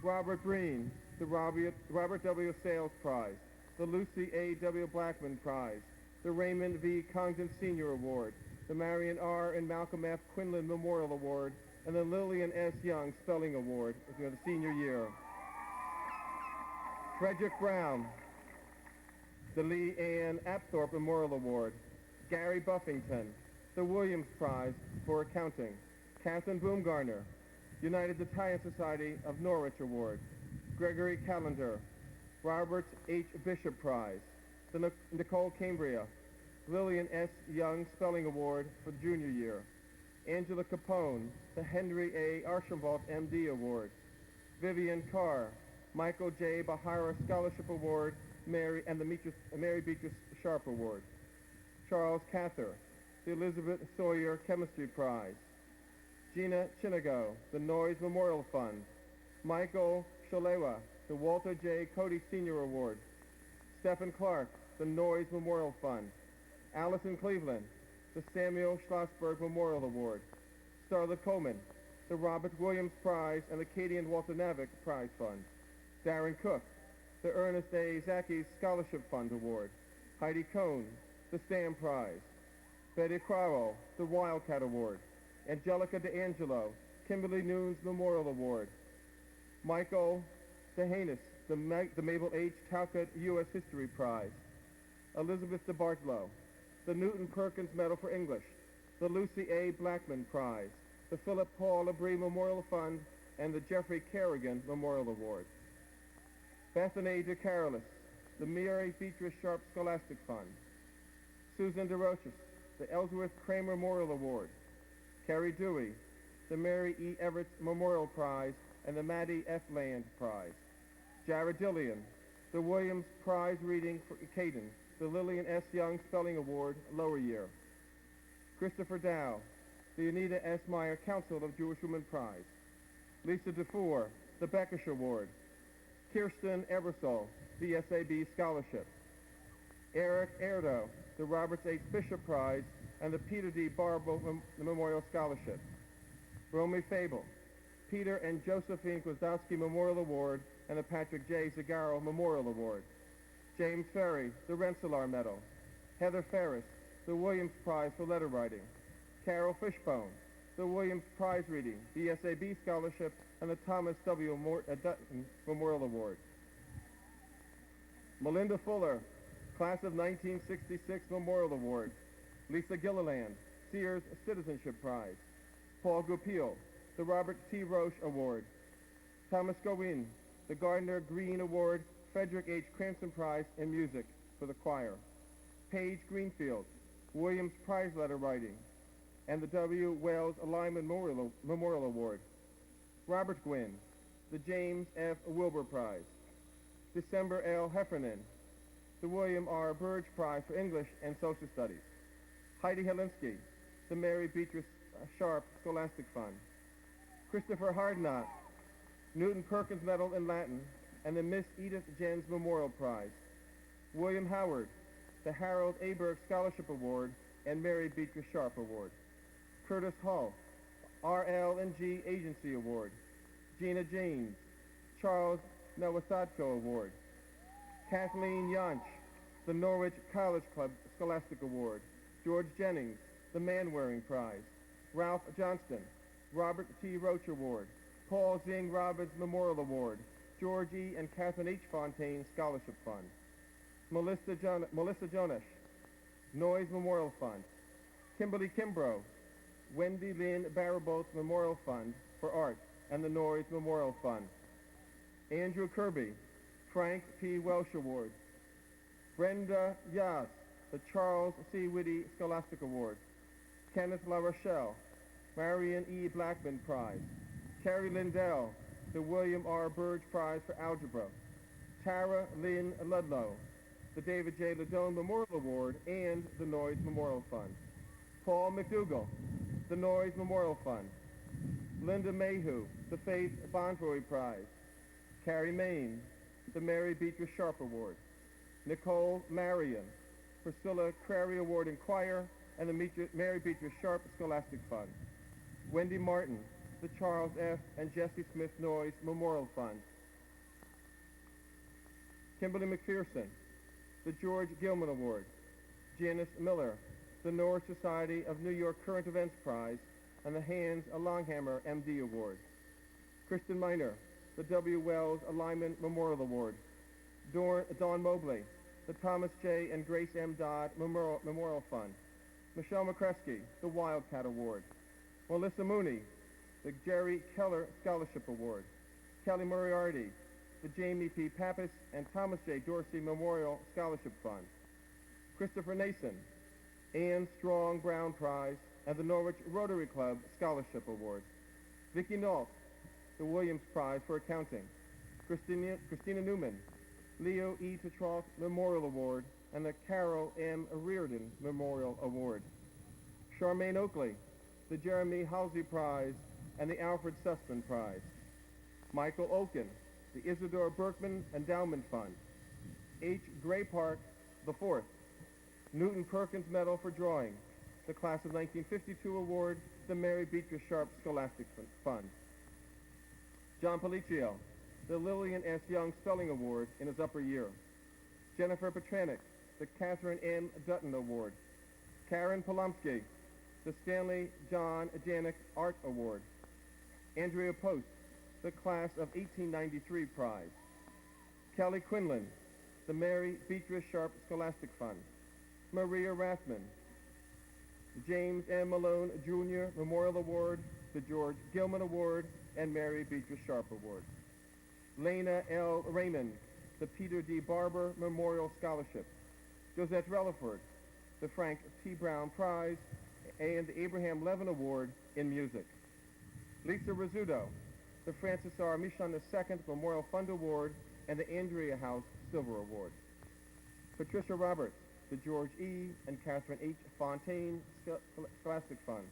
Robert Breen, the Robert W. Sales Prize, the Lucy A. W. Blackman Prize, the Raymond V. Congdon Senior Award, the Marion R. and Malcolm F. Quinlan Memorial Award, and the Lillian S. Young Spelling Award for the senior year. Frederick Brown, the Lee Ann Apthorpe Memorial Award. Gary Buffington, the Williams Prize for Accounting. Catherine Boomgarner, United Italian Society of Norwich Award. Gregory Callender, Robert H. Bishop Prize. The Nicole Cambria, Lillian S. Young Spelling Award for the junior year. Angela Capone, the Henry A. Archambault MD Award. Vivian Carr, Michael J. Bahira Scholarship Award, Mary Beatrice Sharp Award. Charles Cather, the Elizabeth Sawyer Chemistry Prize. Gina Chinigo, the Noyes Memorial Fund. Michael Shalewa, the Walter J. Cody Senior Award. Stephen Clark, the Noyes Memorial Fund. Allison Cleveland, the Samuel Schlossberg Memorial Award. Starla Coleman, the Robert Williams Prize and the Katie and Walter Navick Prize Fund. Darren Cook, the Ernest A. Zaki Scholarship Fund Award. Heidi Cohn, the Stam Prize. Betty Crowell, the Wildcat Award. Angelica DeAngelo, Kimberly Noon's Memorial Award. Michael DeHanis, the Mabel H. Talcott U.S. History Prize. Elizabeth DeBartlow, the Newton Perkins Medal for English, the Lucy A. Blackman Prize, the Philip Paul Labrie Memorial Fund, and the Jeffrey Kerrigan Memorial Award. Bethany DeCarolis, the Mary Beatrice Sharp Scholastic Fund. Susan DeRoches, the Ellsworth Kramer Memorial Award. Carrie Dewey, the Mary E. Everett Memorial Prize and the Maddie F. Land Prize. Jared Dillian, the Williams Prize Reading for Caden, the Lillian S. Young Spelling Award, lower year. Christopher Dow, the Anita S. Meyer Council of Jewish Women Prize. Lisa DeFore, the Beckish Award. Kirsten Eversole, the SAB Scholarship. Eric Erdo, the Roberts H. Bishop Prize and the Peter D. Barbo Memorial Scholarship. Romy Fable, Peter and Josephine Kwasdowski Memorial Award and the Patrick J. Zagaro Memorial Award. James Ferry, the Rensselaer Medal. Heather Ferris, the Williams Prize for Letter Writing. Carol Fishbone, the Williams Prize Reading, the SAB Scholarship, and the Thomas W. Dutton Memorial Award. Melinda Fuller, Class of 1966 Memorial Award. Lisa Gilliland, Sears Citizenship Prize. Paul Goupil, the Robert T. Roche Award. Thomas Gowen, the Gardner Green Award, Frederick H. Cranston Prize in Music for the Choir. Paige Greenfield, Williams Prize Letter Writing, and the W. Wells Lyman Memorial Award. Robert Gwynn, the James F. Wilbur Prize. December L. Heffernan, the William R. Burge Prize for English and Social Studies. Heidi Helinski, the Mary Beatrice Sharp Scholastic Fund. Christopher Hardnott, Newton Perkins Medal in Latin, and the Miss Edith Jens Memorial Prize. William Howard, the Harold A. Burke Scholarship Award and Mary Beatrice Sharp Award. Curtis Hull, RL&G Agency Award. Gina James, Charles Nawasatko Award. Kathleen Yonch, the Norwich College Club Scholastic Award. George Jennings, the Man-Wearing Prize. Ralph Johnston, Robert T. Roach Award. Paul Zing Robbins Memorial Award. George E. and Catherine H. Fontaine Scholarship Fund. Melissa Jonash, Noyes Memorial Fund. Kimberly Kimbrough, Wendy Lynn Barabolt Memorial Fund for Art and the Noyes Memorial Fund. Andrew Kirby, Frank P. Welsh Award. Brenda Yas, the Charles C. Whitty Scholastic Award. Kenneth La Rochelle, Marion E. Blackman Prize. Carrie Lindell, the William R. Burge Prize for Algebra. Tara Lynn Ludlow, the David J. Ladone Memorial Award and the Noyes Memorial Fund. Paul McDougall, the Noyes Memorial Fund. Linda Mayhew, the Faith Bontroy Prize. Carrie Main, the Mary Beatrice Sharp Award. Nicole Marion, Priscilla Crary Award in Choir and the Mary Beatrice Sharp Scholastic Fund. Wendy Martin, the Charles F. and Jesse Smith Noyes Memorial Fund. Kimberly McPherson, the George Gilman Award. Janice Miller, the Norwich Society of New York Current Events Prize and the Hans Longhammer MD Award. Kristen Miner, the W. Wells Lyman Memorial Award. Dawn Mobley, the Thomas J. and Grace M. Dodd Memorial Fund. Michelle McCreskey, the Wildcat Award. Melissa Mooney, the Jerry Keller Scholarship Award. Kelly Moriarty, the Jamie P. Pappas and Thomas J. Dorsey Memorial Scholarship Fund. Christopher Nason, Anne Strong Brown Prize and the Norwich Rotary Club Scholarship Award. Vicki Nault, the Williams Prize for Accounting. Christina Newman, Leo E. Tetroff Memorial Award and the Carol M. Riordan Memorial Award. Charmaine Oakley, the Jeremy Halsey Prize and the Alfred Sussman Prize. Michael Olkin, the Isidore Berkman Endowment Fund. H. Gray Park IV, Newton Perkins Medal for Drawing, the Class of 1952 Award, the Mary Beatrice Sharp Scholastic Fund. John Policio, the Lillian S. Young Spelling Award in his upper year. Jennifer Petranek, the Catherine M. Dutton Award. Karen Polomsky, the Stanley John Janik Art Award. Andrea Post, the Class of 1893 Prize. Kelly Quinlan, the Mary Beatrice Sharp Scholastic Fund. Maria Rathman, the James M. Malone Jr. Memorial Award, the George Gilman Award, and Mary Beatrice Sharp Award. Lena L. Raymond, the Peter D. Barber Memorial Scholarship. Josette Relaford, the Frank T. Brown Prize, and the Abraham Levin Award in Music. Lisa Rizzuto, the Francis R. Michon II Memorial Fund Award and the Andrea House Silver Award. Patricia Roberts, the George E. and Catherine H. Fontaine Scholastic Fund.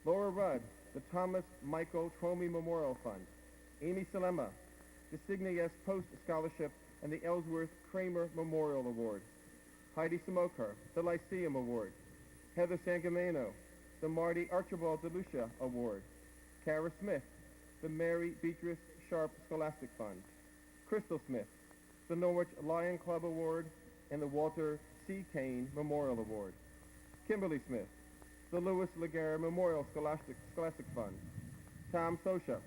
Laura Rudd, the Thomas Michael Tromey Memorial Fund. Amy Salema, the Signius Post Scholarship and the Ellsworth Kramer Memorial Award. Heidi Samokar, the Lyceum Award. Heather Sangamano, the Marty Archibald DeLucia Award. Kara Smith, the Mary Beatrice Sharp Scholastic Fund. Crystal Smith, the Norwich Lion Club Award and the Walter C. Kane Memorial Award. Kimberly Smith, the Louis Laguerre Memorial Scholastic Fund. Tom Sosha,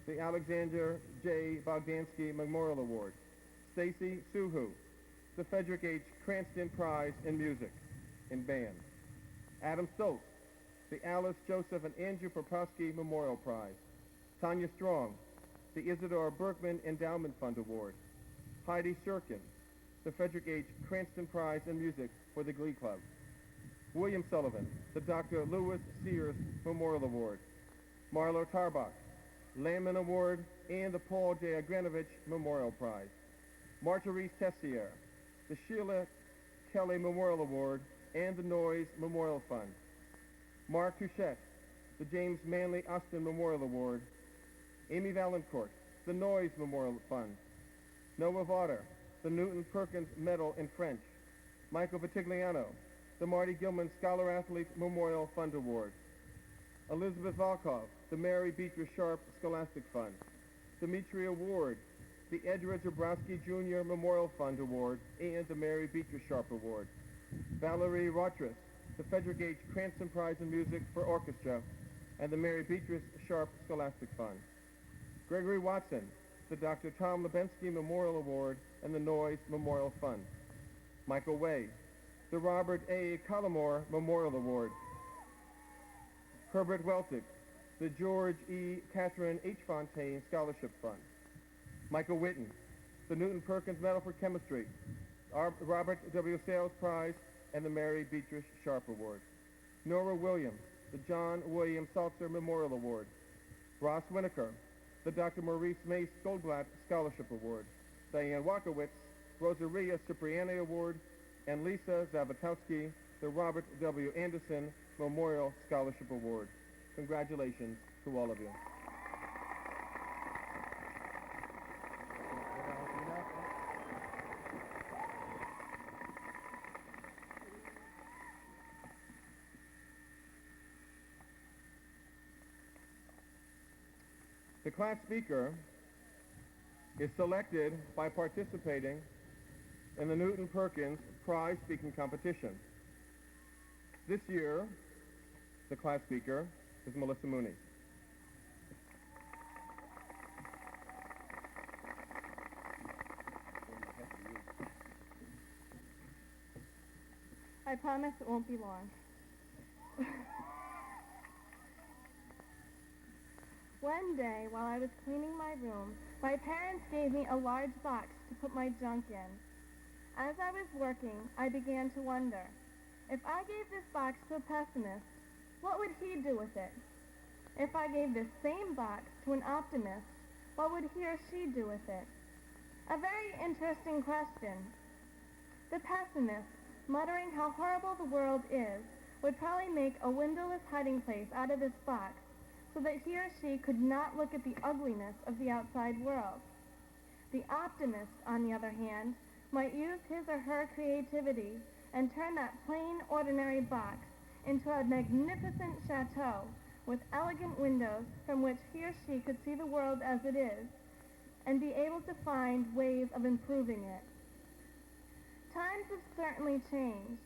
the Alexander J. Bogdansky Memorial Award. Stacy Suhu, the Frederick H. Cranston Prize in Music and Band. Adam Stoltz, the Alice Joseph and Andrew Popowski Memorial Prize. Tanya Strong, the Isidore Berkman Endowment Fund Award. Heidi Shurkin, the Frederick H. Cranston Prize in Music for the Glee Club. William Sullivan, the Dr. Lewis Sears Memorial Award. Marlo Tarbach, Landman Award and the Paul J. Agranovich Memorial Prize. Marjorie Tessier, the Sheila Kelly Memorial Award and the Noyes Memorial Fund. Mark Touchette, the James Manley Austin Memorial Award. Amy Valancourt, the Noyes Memorial Fund. Noah Vaughter, the Newton Perkins Medal in French. Michael Vitigliano, the Marty Gilman Scholar Athlete Memorial Fund Award. Elizabeth Volkov, the Mary Beatrice Sharp Scholastic Fund. Demetria Ward, the Edward Zabrowski Jr. Memorial Fund Award and the Mary Beatrice Sharp Award. Valerie Rotris, the Frederick H. Cranston Prize in Music for Orchestra and the Mary Beatrice Sharp Scholastic Fund. Gregory Watson, the Dr. Tom Lebensky Memorial Award and the Noyes Memorial Fund. Michael Way, the Robert A. Collymore Memorial Award. Herbert Weltig, the George E. Catherine H. Fontaine Scholarship Fund. Michael Whitten, the Newton Perkins Medal for Chemistry, Robert W. Sales Prize, and the Mary Beatrice Sharp Award. Nora Williams, the John William Salzer Memorial Award. Ross Winokur, the Dr. Maurice Mace Goldblatt Scholarship Award. Diane Wakowitz, Rosaria Cipriani Award, and Lisa Zabatowski, the Robert W. Anderson Memorial Scholarship Award. Congratulations to all of you. The class speaker is selected by participating in the Newton Perkins Prize Speaking Competition. This year, the class speaker is Melissa Mooney. I promise it won't be long. One day, while I was cleaning my room, my parents gave me a large box to put my junk in. As I was working, I began to wonder, if I gave this box to a pessimist, what would he do with it? If I gave this same box to an optimist, what would he or she do with it? A very interesting question. The pessimist, muttering how horrible the world is, would probably make a windowless hiding place out of this box so that he or she could not look at the ugliness of the outside world. The optimist, on the other hand, might use his or her creativity and turn that plain, ordinary box into a magnificent chateau with elegant windows from which he or she could see the world as it is and be able to find ways of improving it. Times have certainly changed.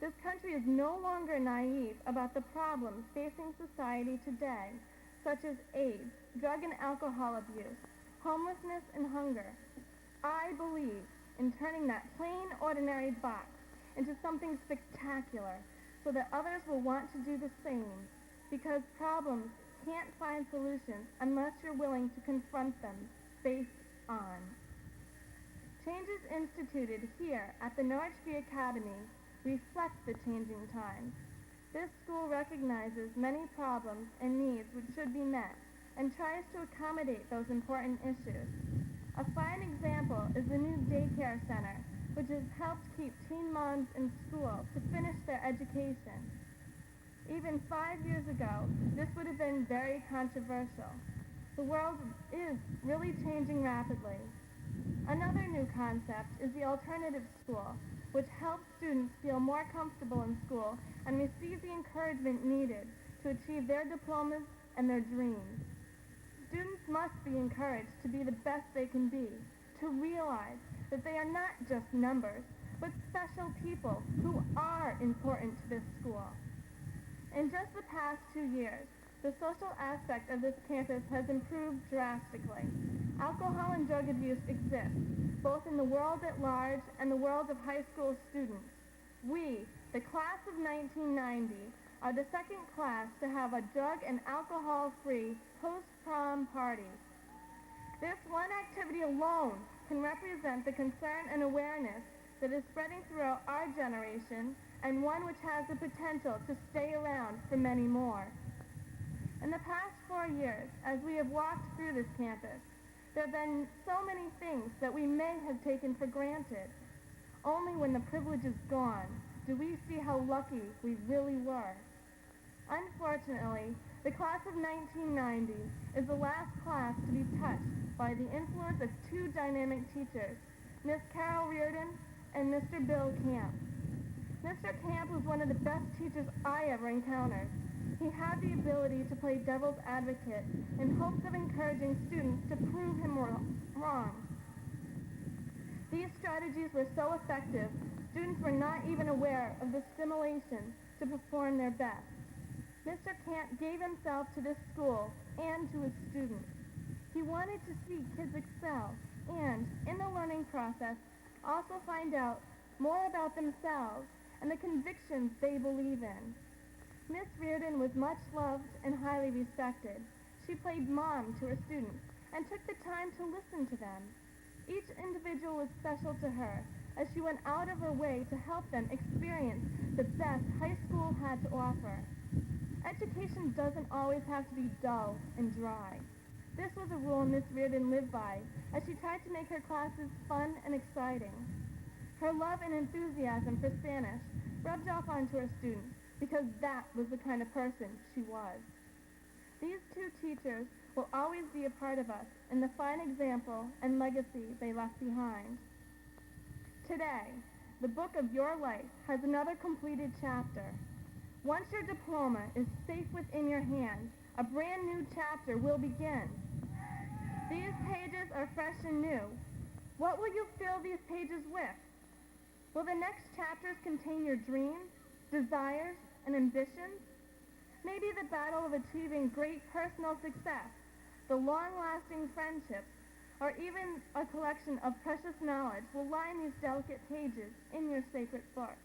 This country is no longer naive about the problems facing society today, such as AIDS, drug and alcohol abuse, homelessness, and hunger. I believe in turning that plain, ordinary box into something spectacular so that others will want to do the same, because problems can't find solutions unless you're willing to confront them face on. Changes instituted here at the Norwich Free Academy reflect the changing times. This school recognizes many problems and needs which should be met and tries to accommodate those important issues. A fine example is the new daycare center, which has helped keep teen moms in school to finish their education. Even 5 years ago, this would have been very controversial. The world is really changing rapidly. Another new concept is the alternative school, which helps students feel more comfortable in school and receive the encouragement needed to achieve their diplomas and their dreams. Students must be encouraged to be the best they can be, to realize that they are not just numbers, but special people who are important to this school. In just the past 2 years, the social aspect of this campus has improved drastically. Alcohol and drug abuse exists, both in the world at large and the world of high school students. We, the class of 1990, are the second class to have a drug and alcohol-free post-prom party. This one activity alone can represent the concern and awareness that is spreading throughout our generation, and one which has the potential to stay around for many more. In the past 4 years, as we have walked through this campus, there have been so many things that we may have taken for granted. Only when the privilege is gone do we see how lucky we really were. Unfortunately, the class of 1990 is the last class to be touched by the influence of two dynamic teachers, Miss Carol Riordan and Mr. Bill Camp. Mr. Camp was one of the best teachers I ever encountered. He had the ability to play devil's advocate in hopes of encouraging students to prove him wrong. These strategies were so effective, students were not even aware of the stimulation to perform their best. Mr. Camp gave himself to this school and to his students. He wanted to see kids excel and, in the learning process, also find out more about themselves and the convictions they believe in. Miss Riordan was much loved and highly respected. She played mom to her students and took the time to listen to them. Each individual was special to her as she went out of her way to help them experience the best high school had to offer. Education doesn't always have to be dull and dry. This was a rule Miss Riordan lived by as she tried to make her classes fun and exciting. Her love and enthusiasm for Spanish rubbed off onto her students because that was the kind of person she was. These two teachers will always be a part of us in the fine example and legacy they left behind. Today, the book of your life has another completed chapter. Once your diploma is safe within your hands, a brand new chapter will begin. These pages are fresh and new. What will you fill these pages with? Will the next chapters contain your dreams, desires, and ambitions? Maybe the battle of achieving great personal success, the long-lasting friendships, or even a collection of precious knowledge will line these delicate pages in your sacred book.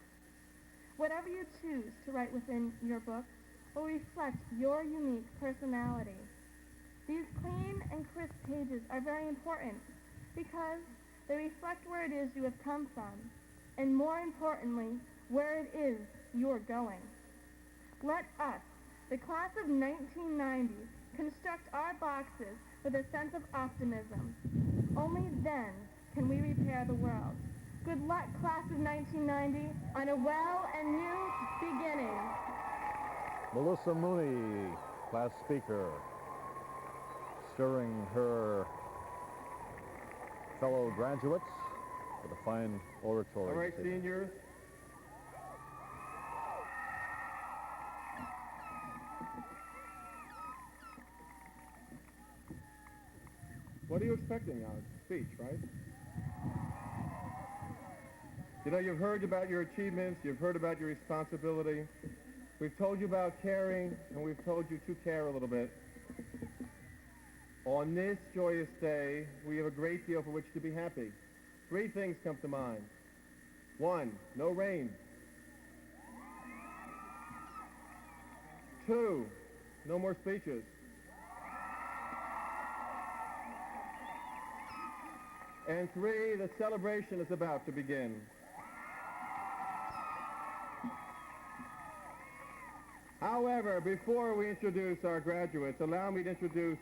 Whatever you choose to write within your book will reflect your unique personality. These clean and crisp pages are very important because they reflect where it is you have come from, and more importantly, where it is you're going. Let us, the class of 1990, construct our boxes with a sense of optimism. Only then can we repair the world. Good luck, class of 1990, on a well and new beginning. Melissa Mooney, class speaker, stirring her fellow graduates with a fine oratory. All right, seniors. What are you expecting out of the speech, right? You know, you've heard about your achievements, you've heard about your responsibility. We've told you about caring, and we've told you to care a little bit. On this joyous day, we have a great deal for which to be happy. 3 things come to mind. 1, no rain. 2, no more speeches. And 3, the celebration is about to begin. However, before we introduce our graduates, allow me to introduce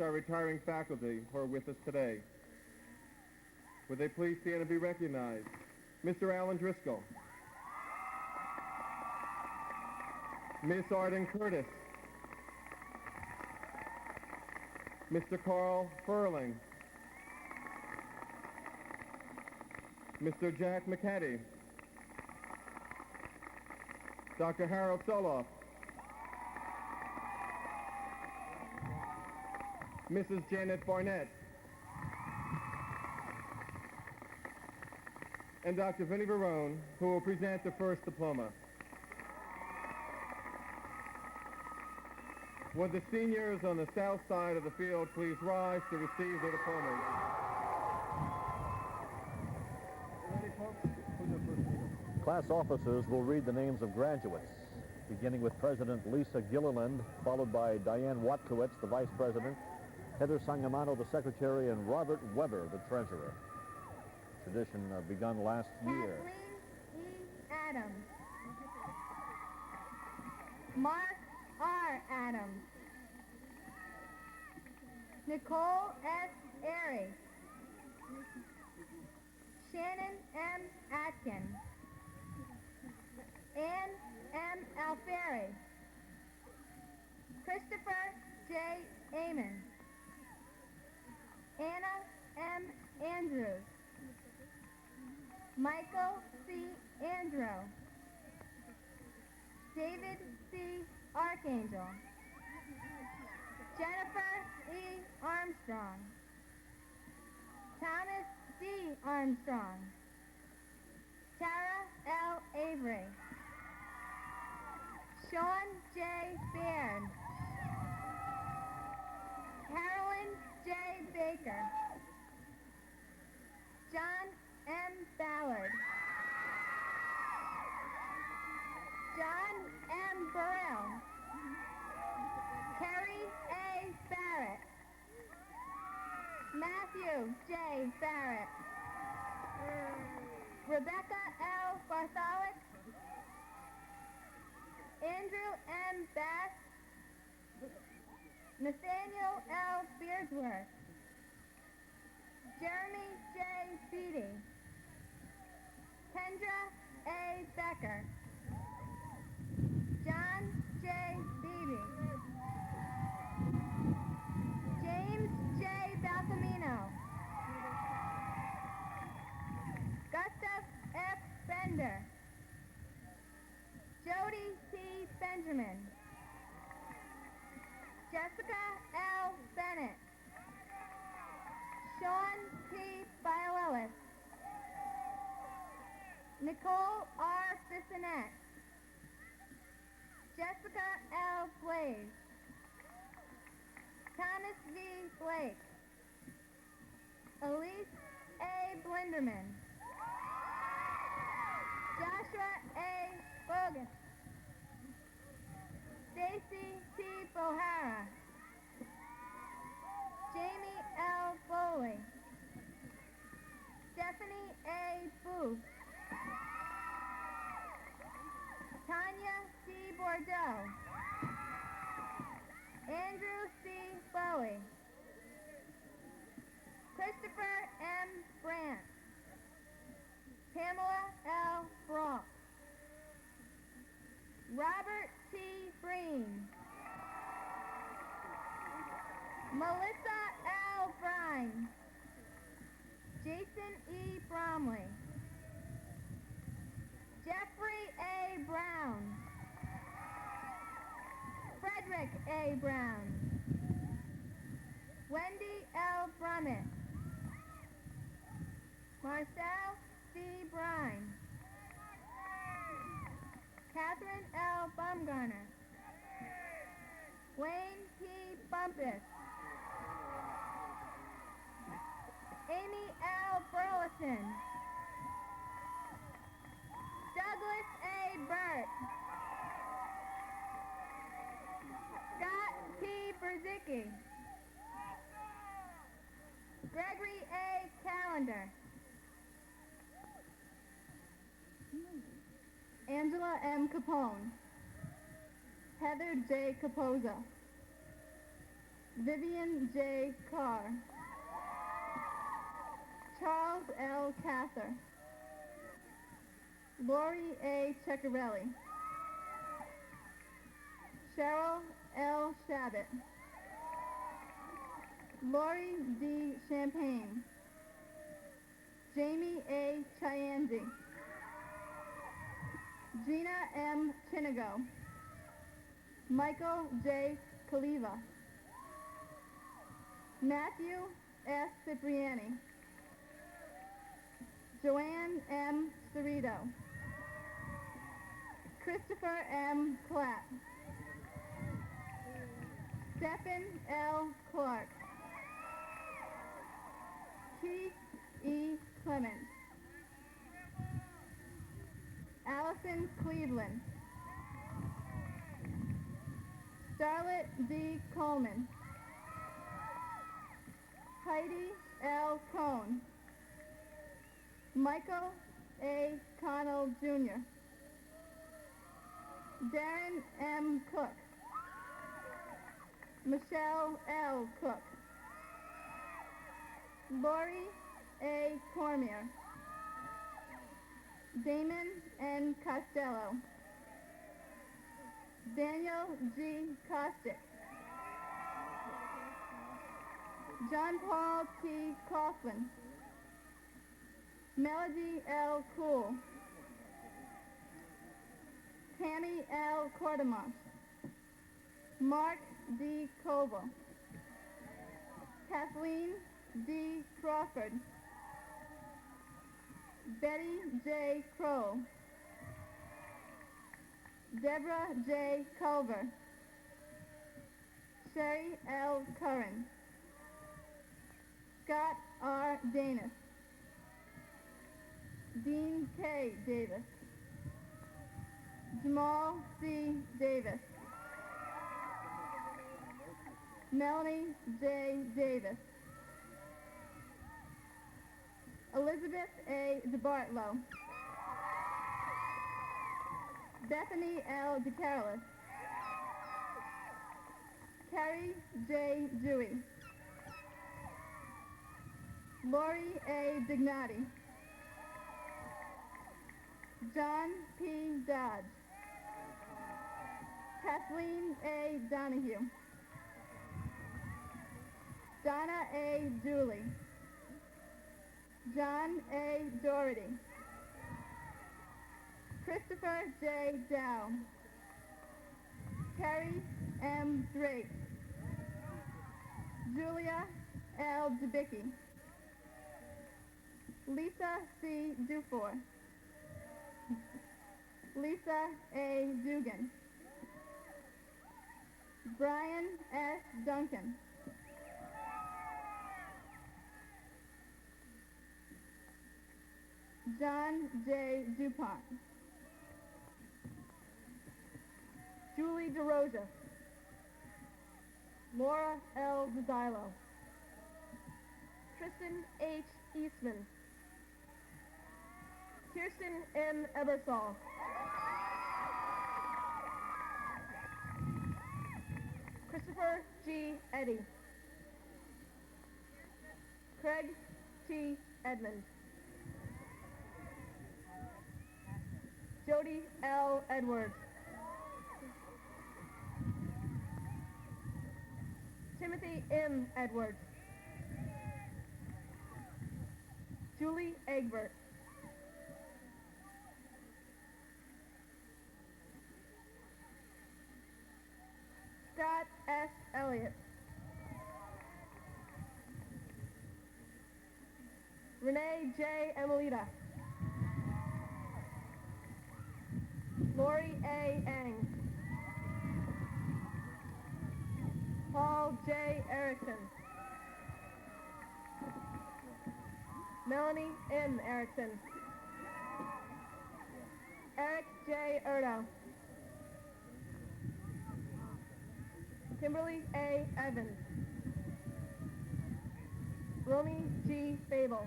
our retiring faculty who are with us today. Would they please stand and be recognized? Mr. Alan Driscoll. Miss Arden Curtis. Mr. Carl Furling, Mr. Jack McCaddy, Dr. Harold Soloff, Mrs. Janet Barnett, and Dr. Vinnie Verone, who will present the first diploma. Would the seniors on the south side of the field please rise to receive their diplomas? Class officers will read the names of graduates, beginning with President Lisa Gilliland, followed by Diane Watkowitz, the Vice President, Heather Sangamano, the Secretary, and Robert Weber, the Treasurer. Tradition begun last year. Kathleen E. Adams. Mark R. Adams. Nicole S. Airy. Shannon M. Atkin. Ann M. Alfieri. Christopher J. Amon. Anna M. Andrews. Michael C. Andrew. David C. Archangel. Jennifer E. Armstrong. Thomas D. Armstrong. Tara L. Avery. Sean J. Baird. Carolyn J. Baker. John M. Ballard. John M. Burrell. Kerry A. Barrett. Matthew J. Barrett. Rebecca L. Bartholic. Andrew M. Bass. Nathaniel L. Beardsworth. Jeremy J. Beatty. Kendra A. Becker. John J. Beebe. James J. Balsamino. Gustav F. Bender. Jody T. Benjamin. Jessica L. Bennett. Sean T. Bioellis. Nicole R. Bissonette. Jessica L. Blaze. Thomas V. Blake. Elise A. Blinderman. Joshua A. Bogus. Stacy T. Bohara. Jamie L. Foley. Stephanie A. Booth. Tanya C. Bordeaux. Andrew C. Bowie. Christopher M. Brandt. Pamela L. Brock. Robert T. Breen. Melissa L. Brine. Jason E. Bromley. Jeffrey A. Brown. Frederick A. Brown. Wendy L. Brummett. Marcel C. Brine. Catherine L. Bumgarner. Wayne P. Bumpus. Amy L. Burleson. Douglas A. Burt. Scott P. Berzicki. Gregory A. Callender. Angela M. Capone. Heather J. Capoza. Vivian J. Carr. Charles L. Cather. Lori A. Ceccarelli. Cheryl L. Shabbat. Lori D. Champagne, Jamie A. Chianzi, Gina M. Chinigo, Michael J. Kaliva, Matthew S. Cipriani, Joanne M. Cerrito, Christopher M. Clapp, Stephen L. Clark, Keith E. Clemens, Allison Cleveland, Starlet D. Coleman, Heidi L. Cohn, Michael A. Connell Jr., Darren M. Cook, Michelle L. Cook, Lori A. Cormier, Damon N. Costello, Daniel G. Kostick, John Paul T. Coughlin, Melody L. Cool, Tammy L. Cordemosh, Mark D. Coble, Kathleen D. Crawford, Betty J. Kroll, Deborah J. Culver, Sherry L. Curran, Scott R. Danis, Dean K. Davis, Jamal C. Davis, Melanie J. Davis, Elizabeth A. DeBartlow, Bethany L. DeCarolis, Carrie J. Dewey, Lori A. Dignati, John P. Dodge, Kathleen A. Donahue, Donna A. Dooley, John A. Doherty, Christopher J. Dow, Carrie M. Drake, Julia L. Debicki, Lisa C. Dufour, Lisa A. Dugan, Brian S. Duncan, John J. DuPont, Julie DeRosa, Laura L. Dezilo, Tristan H. Eastman, Kirsten M. Ebersol, Christopher G. Eddy, Craig T. Edmond, Jody L. Edwards, Timothy M. Edwards, Julie Egbert, Scott S. Elliott, Renee J. Emilita, Lori A. Eng, Paul J. Erickson, Melanie M. Erickson, Eric J. Erdo, Kimberly A. Evans, Romy G. Fable,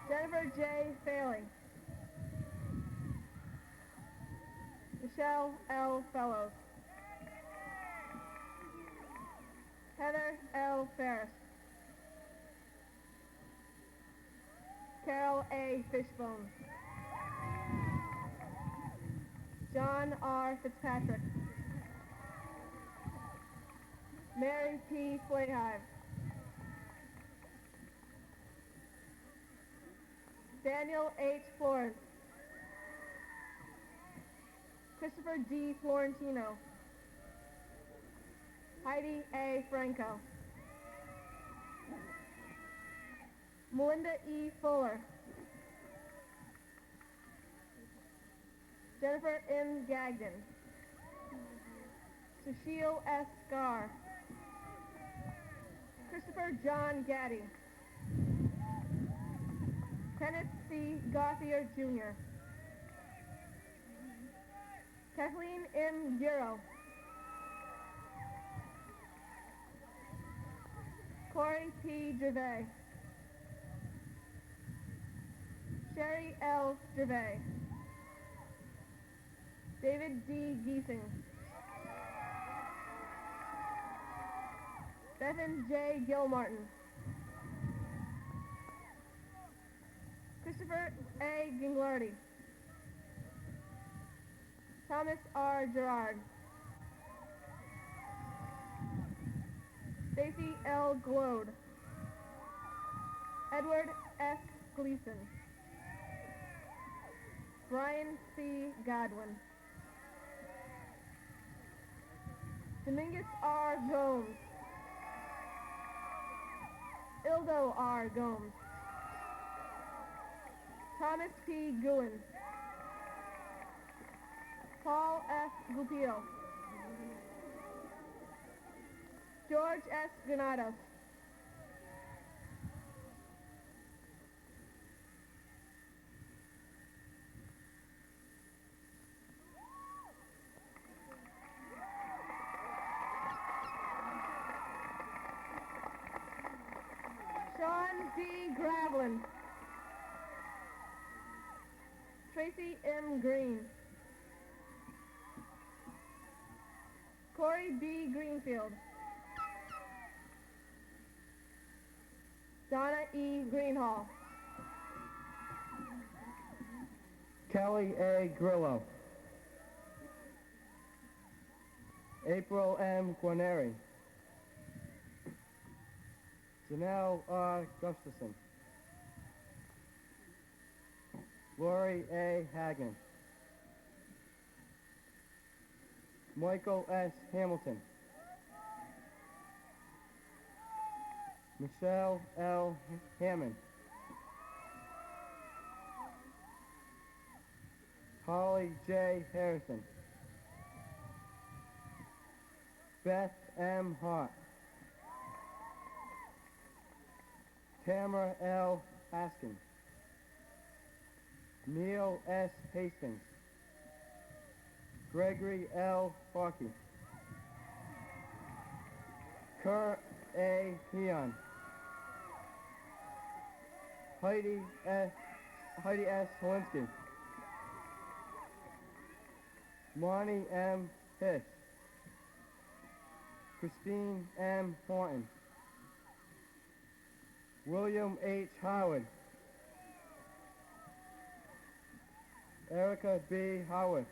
Jennifer J. Faley, Michelle L. Fellows, Heather L. Ferris, Carol A. Fishbone, John R. Fitzpatrick, Mary P. Flayhive. Daniel H. Flores. Christopher D. Florentino. Heidi A. Franco. Melinda E. Fuller. Jennifer M. Gagnon. Sushil S. Scar. Christopher John Gaddy. Kenneth C. Gauthier Jr. Kathleen M. Giro. Corey P. Gervais. Sherry L. Gervais. David D. Giesing. Bethan J. Gilmartin. Christopher A. Ginglardi. Thomas R. Gerard. Stacy L. Glode. Edward S. Gleason. Brian C. Godwin. Domingus R. Gomes. Ildo R. Gomes. Thomas P. Guin. Paul F. Gupil. George S. Granados. Sean D. Gravelin. Tracy M. Green. Corey B. Greenfield. Donna E. Greenhall. Kelly A. Grillo. April M. Guarneri. Janelle R. Gustafson. Lori A. Hagen. Michael S. Hamilton. Michelle L. Hammond. Holly J. Harrison. Beth M. Hart. Tamara L. Haskins. Neil S. Hastings. Gregory L. Farkey. Kerr A. Heon. Heidi S. Holinsky. Marnie M. Hiss. Christine M. Horton. William H. Howard. Erica B. Howard.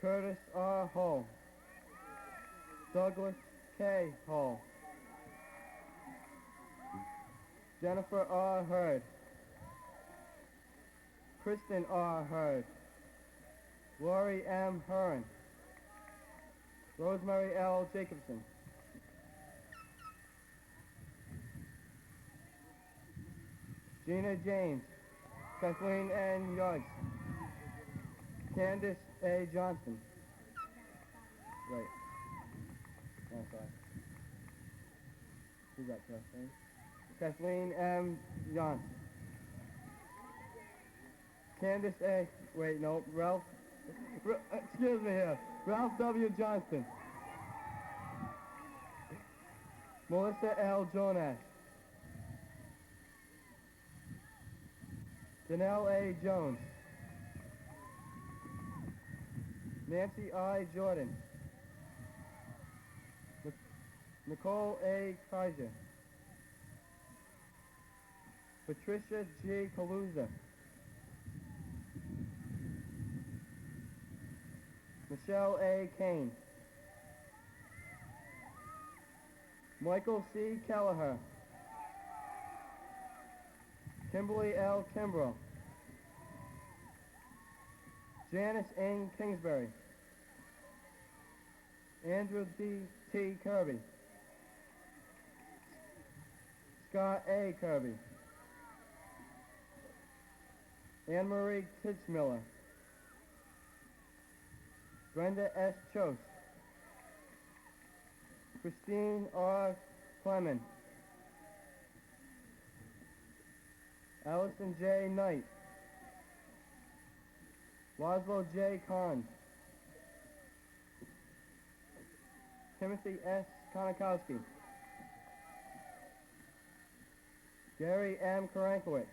Curtis R. Hall. Douglas K. Hall. Jennifer R. Hurd. Kristen R. Hurd. Lori M. Hearn. Rosemary L. Jacobson. Gina James. Kathleen N. Yost. Candace A. Johnson. Right. Oh, sorry. Who's that, Kathleen? Kathleen M. Johnson. Candace A. Wait, no. Ralph. Excuse me here. Ralph W. Johnston. Melissa L. Jonash. Janelle A. Jones. Nancy I. Jordan. Nicole A. Kaiser. Patricia G. Kaluza. Michelle A. Kane. Michael C. Kelleher, Kimberly L. Kimbrough, Janice N. Kingsbury, Andrew T. Kirby, Scott A. Kirby, Anne-Marie Titzmiller, Brenda S. Chose, Christine R. Clement, Allison J. Knight, Laszlo J. Kahn, Timothy S. Konakowski, Gary M. Karankowitz,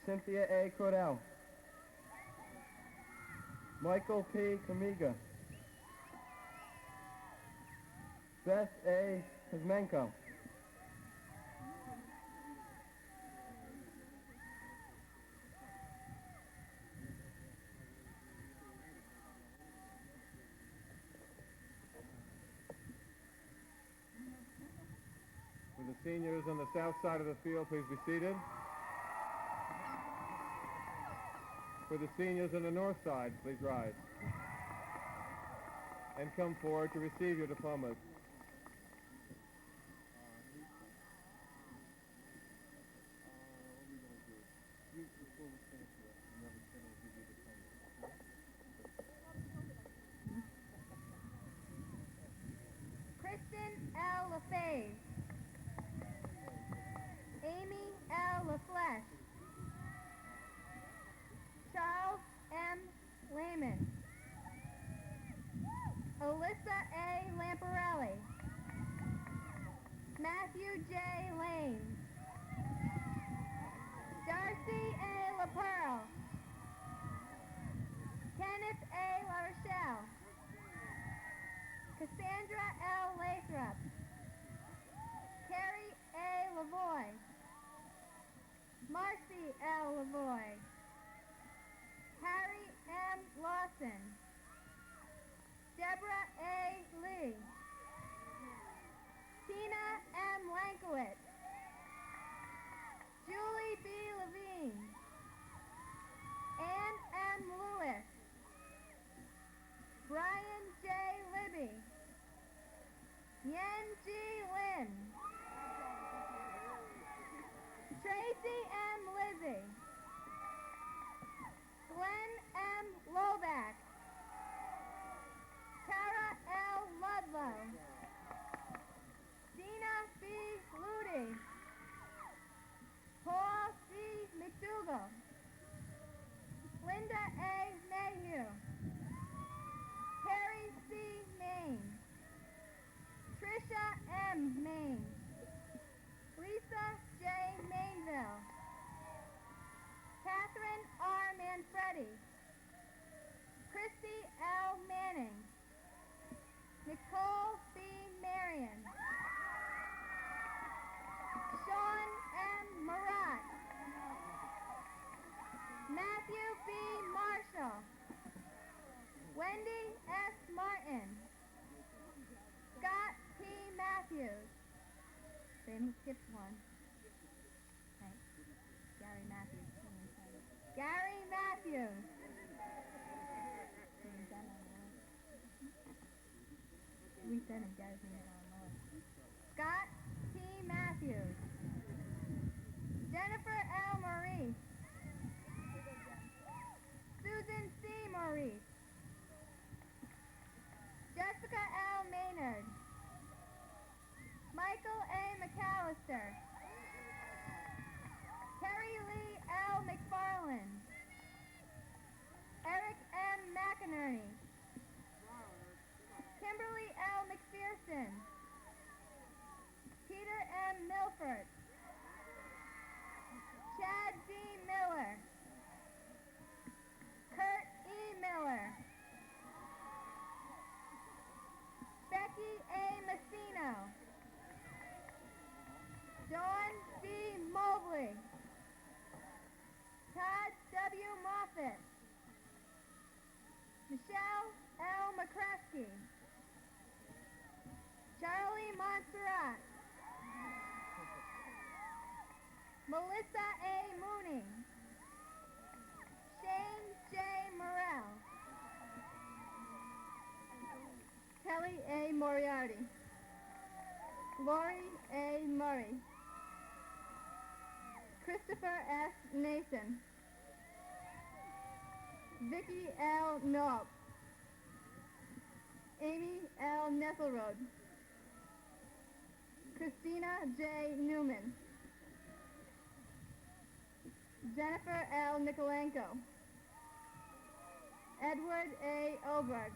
Cynthia A. Cordell, Michael P. Kamiga, Beth A. Kuzmenko, Will the seniors on the south side of the field please be seated? For the seniors on the north side, please rise. And come forward to receive your diplomas. Kristen L. LaFave, Amy L. LaFlesh, Charles M. Lehman, Alyssa A. Lamparelli, Matthew J. Lane, Darcy A. LaPearl, Kenneth A. LaRochelle, Cassandra L. Lathrop, Carrie A. Lavoy, Marcy L. Lavoy, Harry M. Lawson, Deborah A. Lee, Tina M. Lankowitz, Julie B. Levine, Ann M. Lewis, Brian J. Libby, Yen G. Lin, Tracy M. Lizzie, Glenn M. Lovack, Tara L. Ludlow, Dina B. Ludy, Paul C. McDougall, Linda A. Mayhew, Terry C. Main, Trisha M. Main, Lisa J. Mainville, Catherine R. Manfredi, Christy L. Manning, Nicole B. Marion, Sean M. Marat, Matthew B. Marshall, Wendy S. Martin, Scott P. Matthews. They skipped one. Okay. Gary Matthews. Gary Matthews. We said him. Gary's name is on lower. Scott P. Matthews. Jennifer L. Maurice. Susan C. Maurice. Jessica L. Maynard, Michael A. McAllister, Terry Lee L. McFarland, Eric M. McInerney, Kimberly L. McPherson, Peter M. Milford, Chad D. Miller, Kurt E. Miller, Becky A. Messino, Dawn D. Mobley, Todd W. Moffitt, Michelle L. McCreskey, Charlie Montserrat. Melissa A. Mooney. Shane J. Morrell. Kelly A. Moriarty. Lori A. Murray. Christopher S. Nason. Vicky L. Knopp. Amy L. Nesselrode. Christina J. Newman. Jennifer L. Nikolenko. Edward A. Oberg.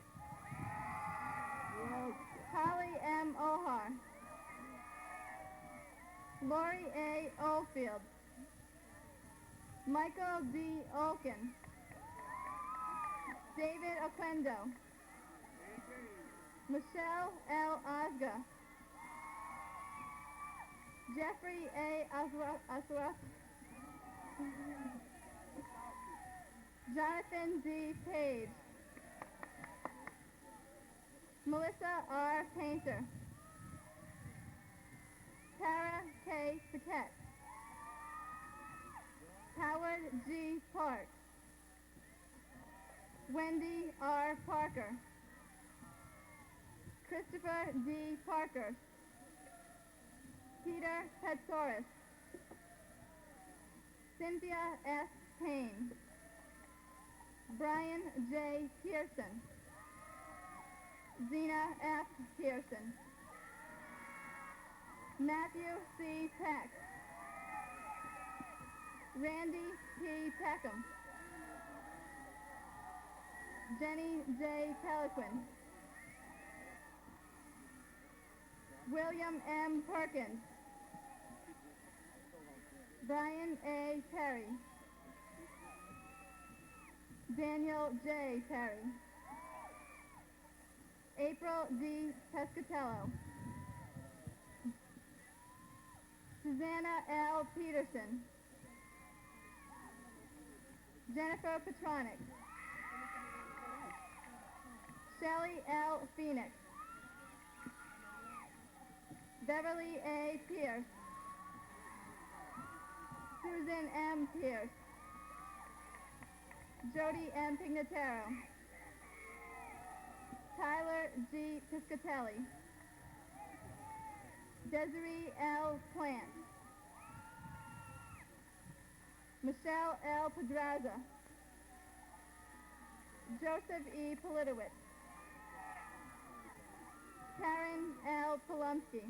Holly M. Ohar. Lori A. Oldfield. Michael D. Olkin. David Oquendo. Michelle L. Osga. Jeffrey A. Aswath. Jonathan D. Page. Melissa R. Painter. Tara K. Paquette. Howard G. Park. Wendy R. Parker. Christopher D. Parker. Peter Petsoris. Cynthia S. Payne. Brian J. Pearson. Zena F. Pearson. Matthew C. Peck. Randy P. Peckham. Jenny J. Peliquin. William M. Perkins. Brian A. Perry. Daniel J. Perry. April D. Pescatello. Susanna L. Peterson. Jennifer Petronic. Shelley L. Phoenix. Beverly A. Pierce. Susan M. Pierce. Jody M. Pignataro. Tyler G. Piscatelli. Desiree L. Plant. Michelle L. Pedraza. Joseph E. Politowicz. Karen L. Polumsky.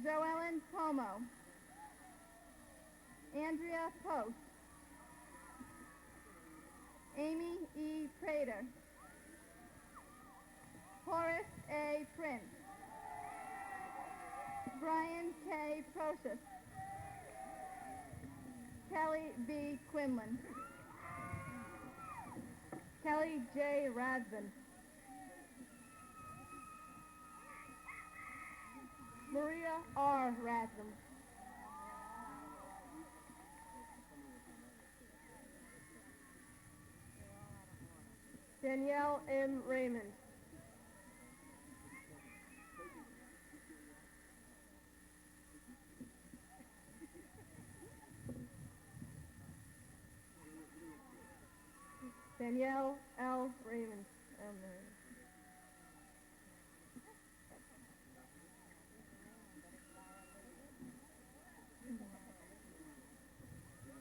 Joellen Como. Andrea Post. Amy E. Prater. Horace A. Prince. Brian K. Procius. Kelly B. Quinlan. Kelly J. Radvin. Maria R. Radvin. Danielle M. Raymond. Danielle L. Raymond.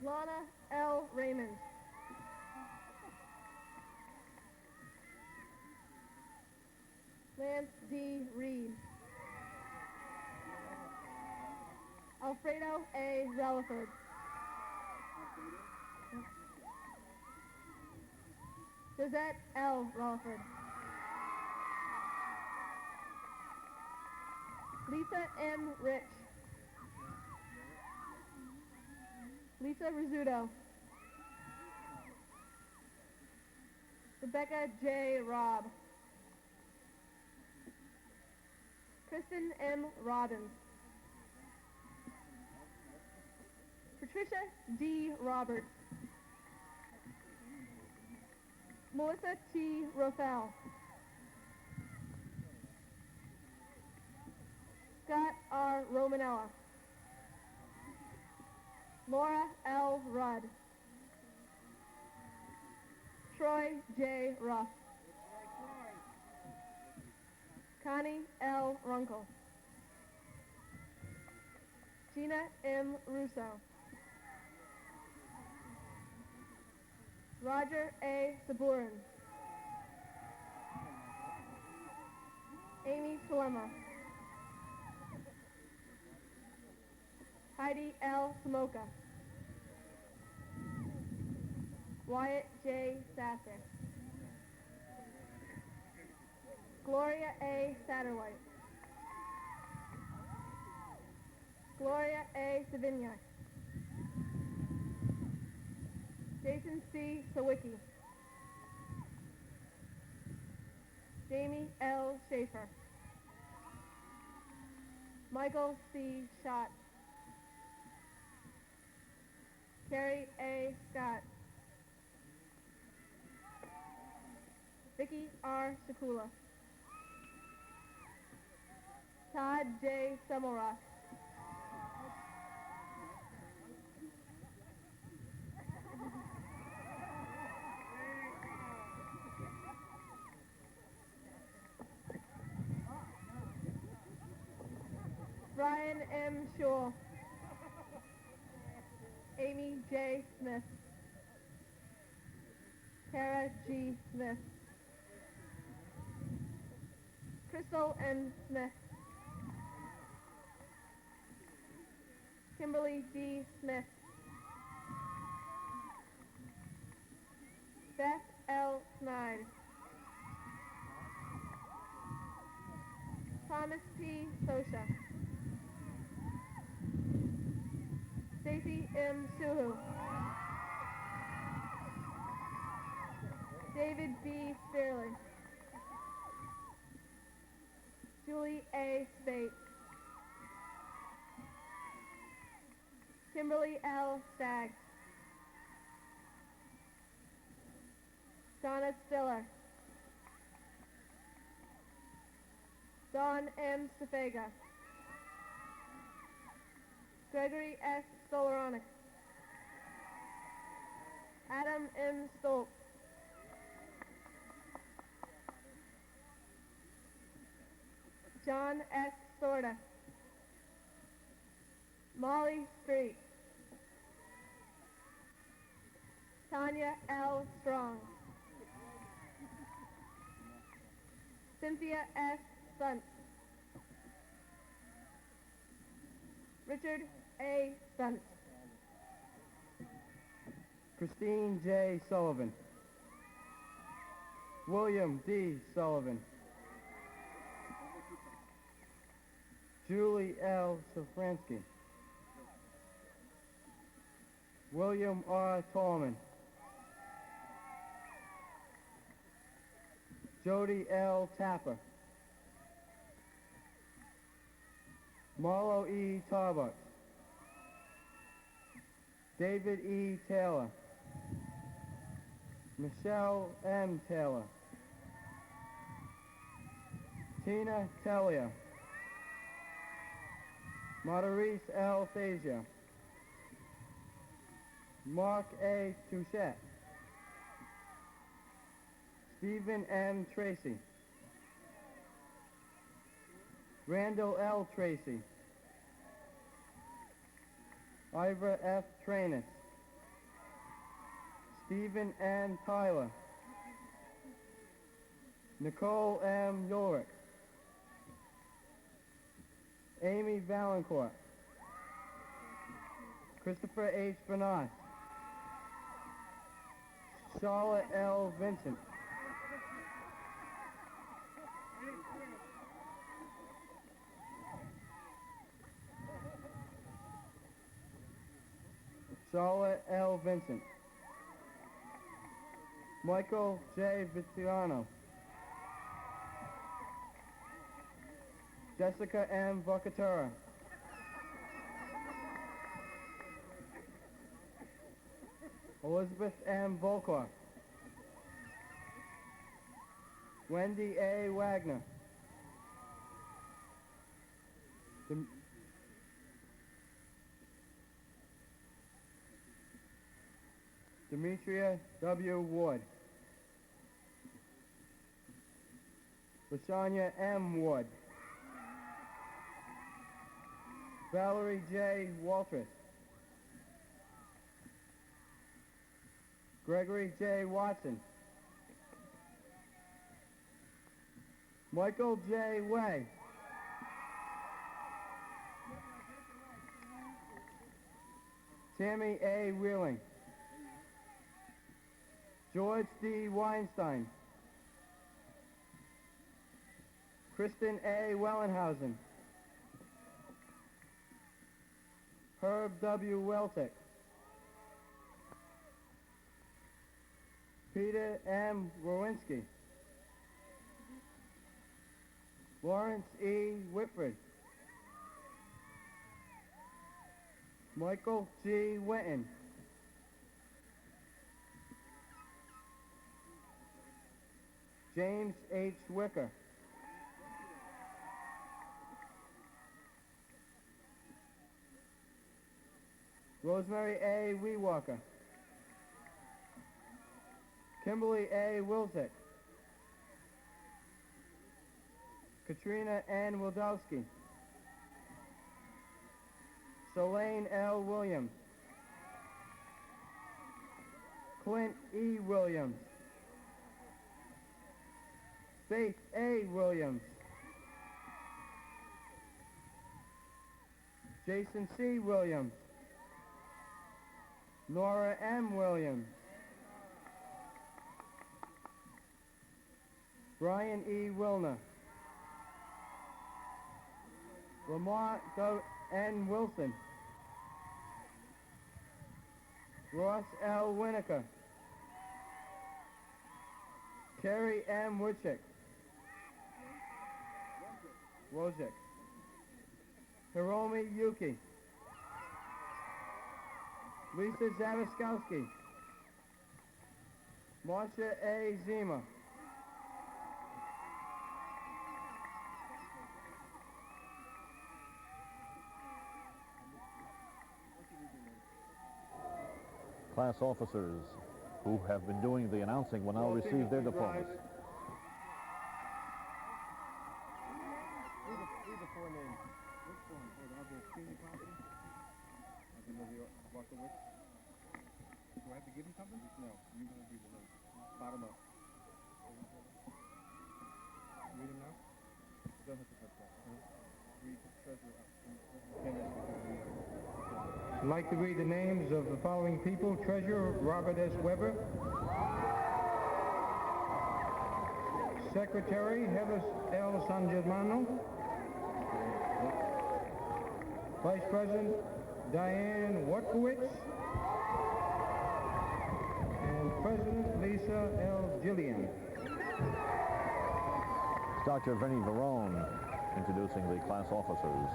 Lana L. Raymond. Lance D. Reed. Alfredo A. Relaford. Josette L. Relaford. Lisa M. Rich. Lisa Rizzuto. Rebecca J. Robb. Kristen M. Robbins. Patricia D. Roberts. Melissa T. Rothel. Scott R. Romanella. Laura L. Rudd. Troy J. Ruff. Connie L. Runkle. Gina M. Russo. Roger A. Saburin. Amy Salema. Heidi L. Samoka. Wyatt J. Sasser. Gloria A. Satterwhite. Gloria A. Savignac. Jason C. Sawicki. Jamie L. Schaefer. Michael C. Schott. Carrie A. Scott. Vicky R. Shakula. Todd J. Semmelrock. Brian M. Shaw. Amy J. Smith. Tara G. Smith. Crystal M. Smith. Kimberly D. Smith. Beth L. Snide. Thomas P. Sosha. Stacy M. Suhu. David B. Spearley. Julie A. Spate. Kimberly L. Stagg. Donna Stiller. Dawn M. Stefega. Gregory S. Stoloronic. Adam M. Stoltz. John S. Sorda. Molly Street. Tanya L. Strong. Cynthia S. Stunt. Richard A. Stunt. Christine J. Sullivan. William D. Sullivan. Julie L. Sofransky. William R. Tallman. Jody L. Tapper. Marlo E. Tarbuck. David E. Taylor. Michelle M. Taylor. Tina Tellier. Maurice L. Thasia. Mark A. Touchette. Stephen M. Tracy. Randall L. Tracy. Ivor F. Trainus. Stephen N. Tyler. Nicole M. Yorick. Amy Valancourt. Christopher H. Bernard. Charlotte L. Vincent. Charlotte L. Vincent. Michael J. Viziano. Jessica M. Vacatura. Elizabeth M. Volkov. Wendy A. Wagner. Demetria W. Wood. Lashanya M. Wood. Valerie J. Waltrip. Gregory J. Watson. Michael J. Way. Tammy A. Wheeling. George D. Weinstein. Kristen A. Wellenhausen. Herb W. Weltick. Peter M. Rowinski. Lawrence E. Whitford. Michael G. Witten. James H. Wicker. Rosemary A. Weewalker. Kimberly A. Wilczek. Katrina N. Wildowski. Solane L. Williams. Clint E. Williams. Faith A. Williams. Jason C. Williams. Nora M. Williams. Brian E. Wilner. Lamar N. Wilson. Ross L. Winokur. Carrie M. Woodchick. Wojcik. Hiromi Yuki. Lisa Zawiskowski. Marsha A. Zima. Class officers who have been doing the announcing will now receive their diplomas. Read the four names. Which one? I'll do a senior copy. I can know the Walker which. Do I have to give him something? No. You're going to do the notes. Bottom up. Read them now? Don't have to touch that. Read the treasurer up. I'd like to read the names of the following people. Treasurer, Robert S. Weber. Secretary, Heather L. Sangermano. Vice President, Diane Watkowitz. And President, Lisa L. Gillian. Dr. Vinnie Verone introducing the class officers.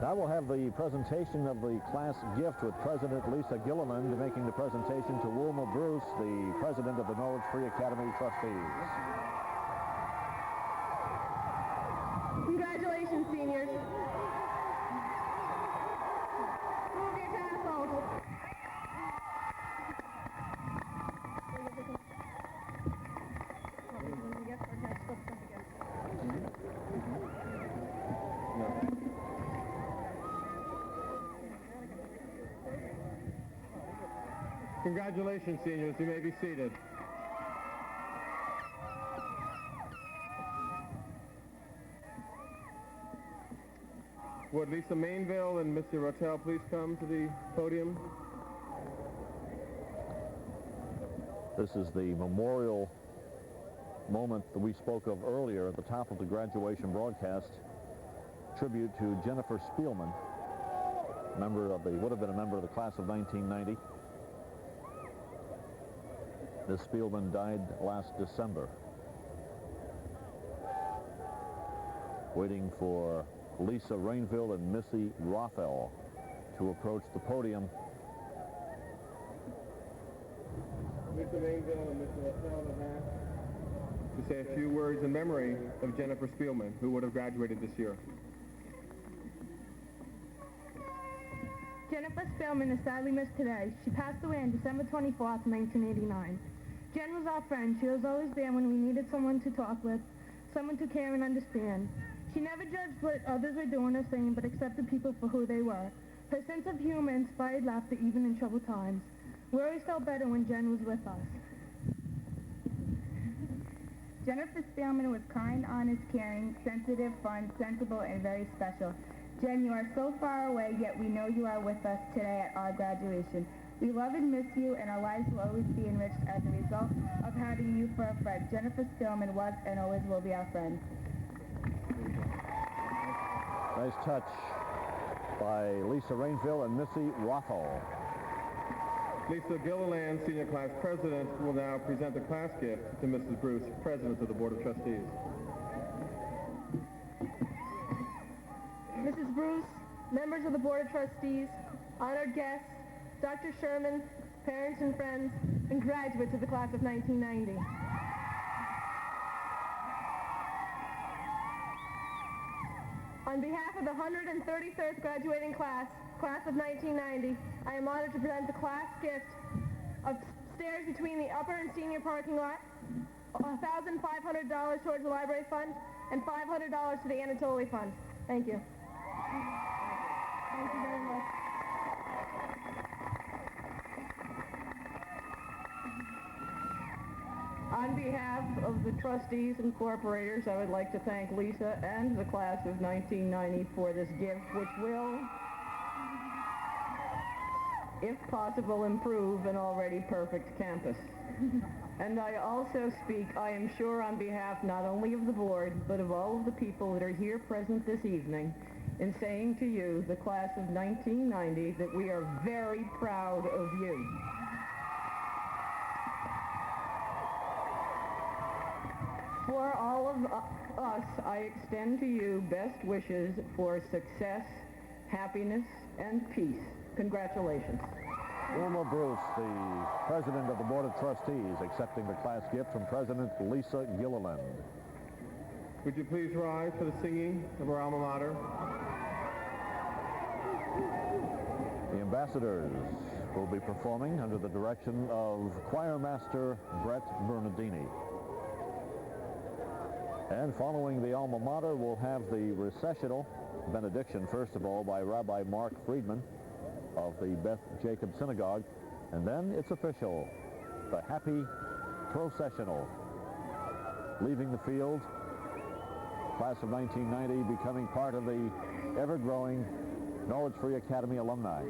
Now we'll have the presentation of the class gift with President Lisa Gilliland making the presentation to Wilma Bruce, the president of the Norwich Free Academy trustees. Congratulations, seniors. Move your telephones. Congratulations, seniors. You may be seated. Would Lisa Mainville and Mr. Rotel please come to the podium? This is the memorial moment that we spoke of earlier at the top of the graduation broadcast. Tribute to Jennifer Spielman, would have been a member of the class of 1990. Ms. Spielman died last December. Waiting for Lisa Rainville and Missy Rothel to approach the podium. Mr. Mainville and Mr. Rotel to say a few words in memory of Jennifer Spielman, who would have graduated this year. Jennifer Spielman is sadly missed today. She passed away on December 24th, 1989. Jen was our friend. She was always there when we needed someone to talk with, someone to care and understand. She never judged what others were doing or saying, but accepted people for who they were. Her sense of humor inspired laughter even in troubled times. We always felt better when Jen was with us. Jennifer Spielman was kind, honest, caring, sensitive, fun, sensible, and very special. Jen, you are so far away, yet we know you are with us today at our graduation. We love and miss you, and our lives will always be enriched as a result of having you for a friend. Jennifer Spielman was and always will be our friend. Nice touch by Lisa Rainville and Missy Rothall. Lisa Gilliland, Senior Class President, will now present the class gift to Mrs. Bruce, President of the Board of Trustees. Mrs. Bruce, members of the Board of Trustees, honored guests, Dr. Sherman, parents and friends, and graduates of the class of 1990. On behalf of the 133rd graduating class of 1990, I am honored to present the class gift of stairs between the upper and senior parking lot, $1,500 towards the library fund, and $500 to the Anatoly Fund. Thank you. Thank you very much. On behalf of the trustees and corporators, I would like to thank Lisa and the class of 1990 for this gift, which will, if possible, improve an already perfect campus. And I also speak, I am sure, on behalf not only of the board, but of all of the people that are here present this evening, in saying to you, the class of 1990, that we are very proud of you. For all of us, I extend to you best wishes for success, happiness, and peace. Congratulations. Wilma Bruce, the President of the Board of Trustees, accepting the class gift from President Lisa Gilliland. Would you please rise for the singing of our alma mater? The ambassadors will be performing under the direction of Choir Master Brett Bernardini. And following the alma mater, we'll have the recessional benediction, first of all, by Rabbi Mark Friedman of the Beth Jacob Synagogue. And then it's official, the happy processional. Leaving the field, class of 1990 becoming part of the ever-growing Norwich Free Academy alumni.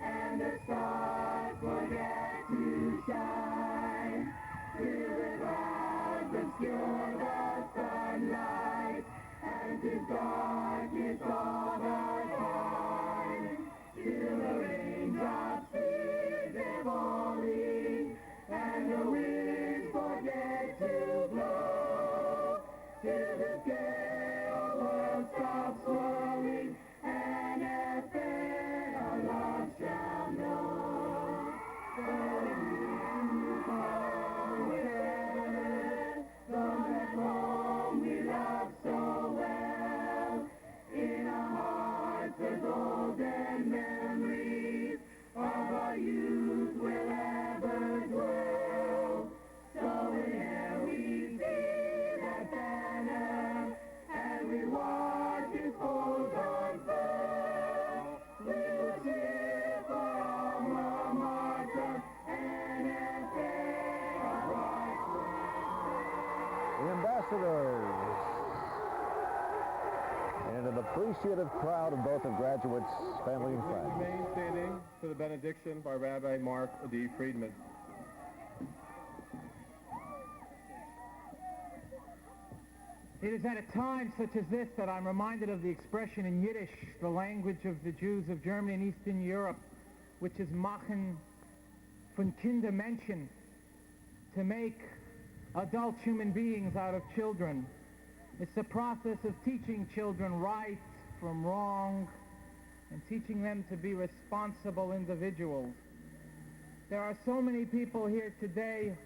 And the stars forget to shine, till the clouds obscure the sunlight, and 'tis darkness all the time, till the raindrops cease their falling, and the winds forget to blow, till the gale world stops swirling, and NFA our love shall know. So you forward from that home we love so well, in our hearts the golden memories of our youth will ever dwell. So whenever we see that banner and we watch it hold on firm, we will cheer for alma mater and NFA our bright flag. The ambassadors. And an appreciative crowd of both of graduates, family and friends. Remain standing for the benediction by Rabbi Mark D. Friedman. It is at a time such as this that I'm reminded of the expression in Yiddish, the language of the Jews of Germany and Eastern Europe, which is machen von Kinder Menschen, to make adult human beings out of children. It's the process of teaching children right from wrong and teaching them to be responsible individuals. There are so many people here today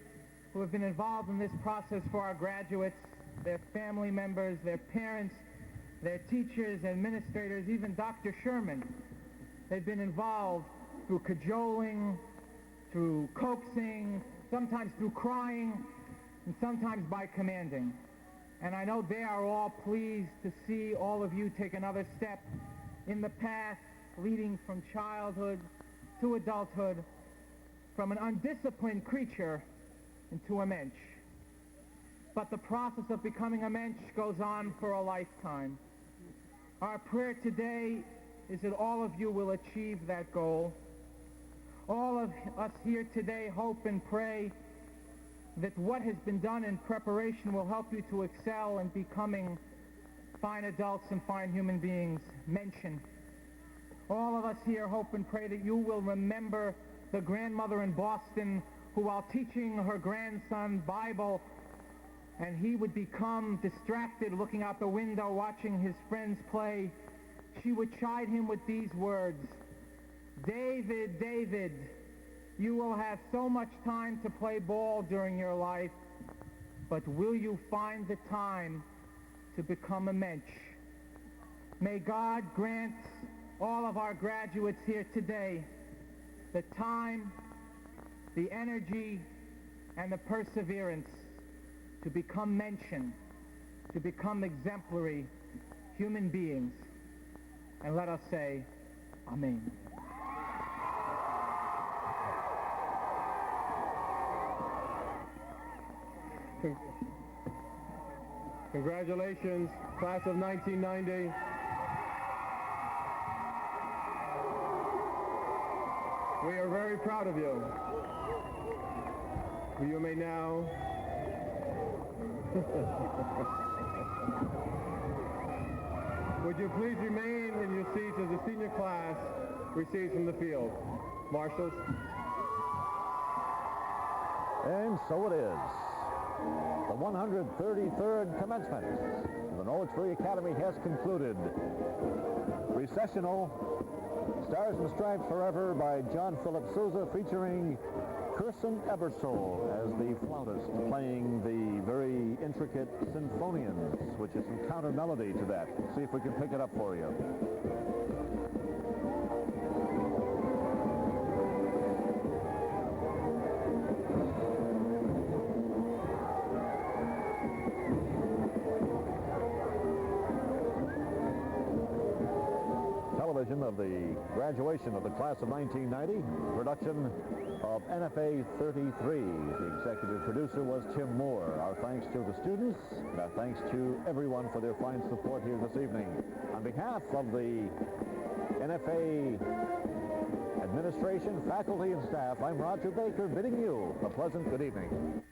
who have been involved in this process for our graduates, their family members, their parents, their teachers, administrators, even Dr. Sherman. They've been involved through cajoling, through coaxing, sometimes through crying, and sometimes by commanding. And I know they are all pleased to see all of you take another step in the path leading from childhood to adulthood, from an undisciplined creature into a mensch. But the process of becoming a mensch goes on for a lifetime. Our prayer today is that all of you will achieve that goal. All of us here today hope and pray that what has been done in preparation will help you to excel in becoming fine adults and fine human beings. Mention. All of us here hope and pray that you will remember the grandmother in Boston who, while teaching her grandson Bible, and he would become distracted looking out the window watching his friends play, she would chide him with these words, "David, David, you will have so much time to play ball during your life, but will you find the time to become a mensch?" May God grant all of our graduates here today the time, the energy, and the perseverance to become mention, to become exemplary human beings. And let us say, Amen. Congratulations, class of 1990. We are very proud of you. You may now would you please remain in your seats as the senior class recedes from the field. Marshals. And so it is. The 133rd commencement of the Norwich Free Academy has concluded. Recessional Stars and Stripes Forever by John Philip Sousa, featuring Kirsten Ebersole as the flautist, playing the very intricate symphonians, which is some counter melody to that. See if we can pick it up for you. Of the graduation of the class of 1990, production of NFA 33. The executive producer was Tim Moore. Our thanks to the students, and our thanks to everyone for their fine support here this evening. On behalf of the NFA administration, faculty, and staff, I'm Roger Baker, bidding you a pleasant good evening.